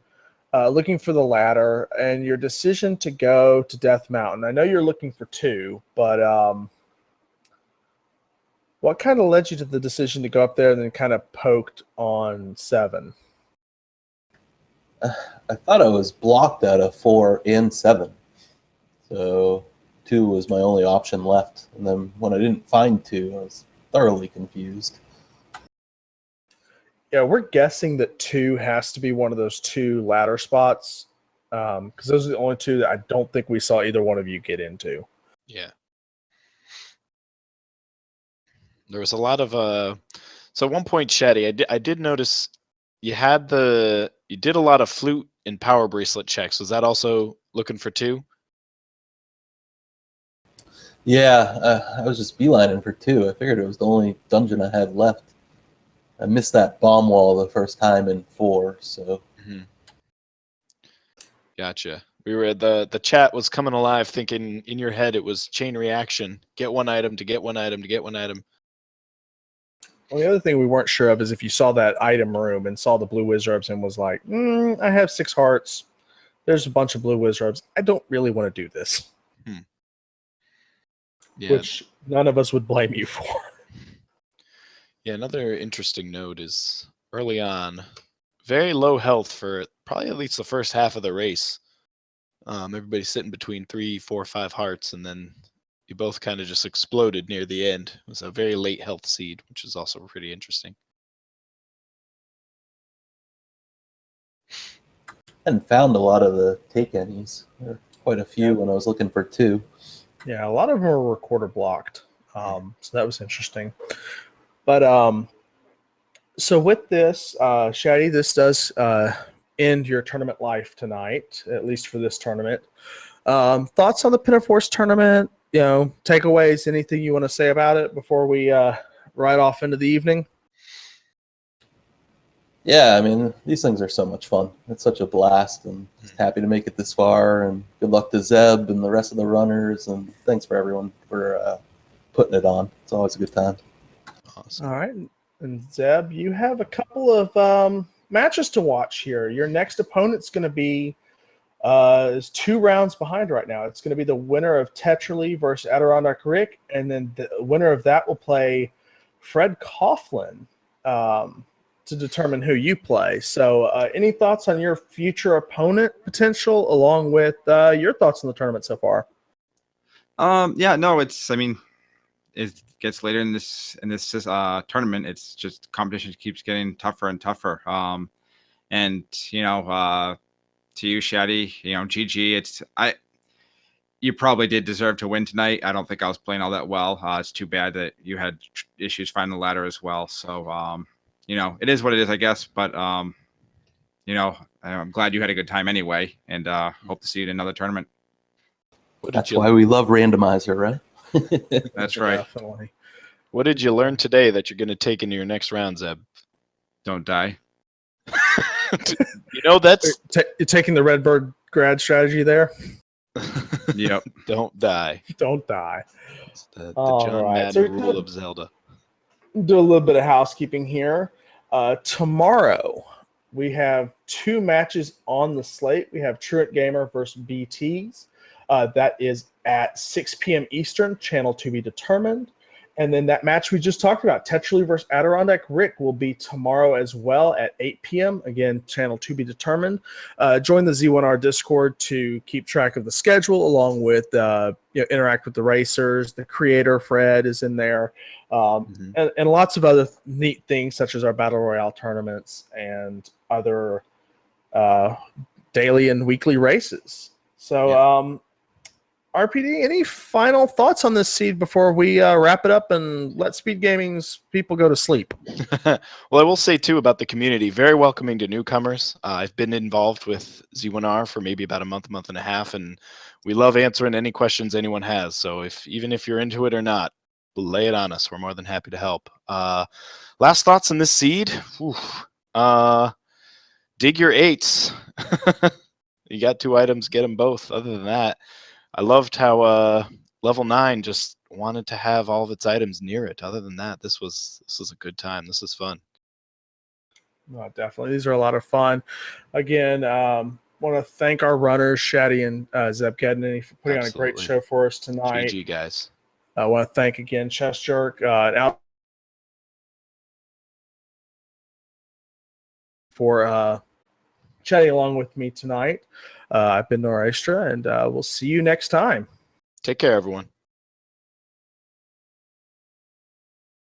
looking for the ladder, and your decision to go to Death Mountain. I know you're looking for 2, but what kind of led you to the decision to go up there and then kind of poked on 7? I thought I was blocked out of 4 and 7. So 2 was my only option left. And then when I didn't find 2, I was thoroughly confused. Yeah, we're guessing that 2 has to be one of those 2 ladder spots, because those are the only 2 that I don't think we saw either one of you get into. Yeah. There was a lot of so at one point, Shatty, I did notice you did a lot of flute and power bracelet checks. Was that also looking for 2? Yeah, I was just beelining for 2. I figured it was the only dungeon I had left. I missed that bomb wall the first time in 4, so. Gotcha. We were the chat was coming alive, thinking in your head it was chain reaction. Get 1 item to get 1 item to get 1 item. Well, the other thing we weren't sure of is if you saw that item room and saw the blue wizards and was like, I have 6 hearts. There's a bunch of blue wizards. I don't really want to do this. Yeah. Which none of us would blame you for. Yeah, another interesting note is early on, very low health for probably at least the first half of the race. Everybody's sitting between 3, 4, 5 hearts, and then you both kind of just exploded near the end. It was a very late health seed, which is also pretty interesting. hadn't found a lot of the take any's. There were quite a few when I was looking for 2. Yeah, a lot of them were recorder blocked. So that was interesting. But so with this, Shatty, this does end your tournament life tonight, at least for this tournament. Thoughts on the Pinafore tournament? Takeaways, anything you want to say about it before we ride off into the evening? Yeah, I mean, these things are so much fun. It's such a blast, and just happy to make it this far. And good luck to Zeb and the rest of the runners, and thanks for everyone for putting it on. It's always a good time. Awesome. All right, and Zeb, you have a couple of matches to watch here. Your next opponent's going to be is 2 rounds behind right now. It's going to be the winner of Tetrally versus Adirondack Rick, and then the winner of that will play Fred Coughlin to determine who you play. So any thoughts on your future opponent potential, along with your thoughts on the tournament so far? Yeah, no, it gets later in this tournament. It's just competition keeps getting tougher and tougher. And to you, Shatty, GG. You probably did deserve to win tonight. I don't think I was playing all that well. It's too bad that you had issues finding the ladder as well. So it is what it is, I guess. But I'm glad you had a good time anyway, and hope to see you in another tournament. That's why we love Randomizer, right? That's right. Definitely. What did you learn today that you're going to take into your next round, Zeb? Don't die. That's you're taking the Redbird grad strategy there. Yep. Don't die. Don't die. It's the All John right. Madden So rule of Zelda. Do a little bit of housekeeping here. Tomorrow, we have 2 matches on the slate. We have Truant Gamer versus BTs. That is at 6 p.m. Eastern, channel to be determined. And then that match we just talked about, Tetrally versus Adirondack Rick, will be tomorrow as well at 8 p.m. Again, channel to be determined. Join the Z1R Discord to keep track of the schedule, along with interact with the racers. The creator, Fred, is in there. And lots of other neat things, such as our Battle Royale tournaments and other daily and weekly races. So, RPD, any final thoughts on this seed before we wrap it up and let Speed Gaming's people go to sleep? Well, I will say, too, about the community, very welcoming to newcomers. I've been involved with Z1R for maybe about a month and a half, and we love answering any questions anyone has. So even if you're into it or not, lay it on us. We're more than happy to help. Last thoughts on this seed? Dig your 8s. You got 2 items, get them both. Other than that, I loved how level 9 just wanted to have all of its items near it. Other than that, this was a good time. This is fun. No, definitely. These are a lot of fun. Again, want to thank our runners, Shatty and ZebGedney, for putting on a great show for us tonight. GG, guys. I want to thank again Chess Jerk for chatting along with me tonight. I've been Nora Istra, and we'll see you next time. Take care, everyone.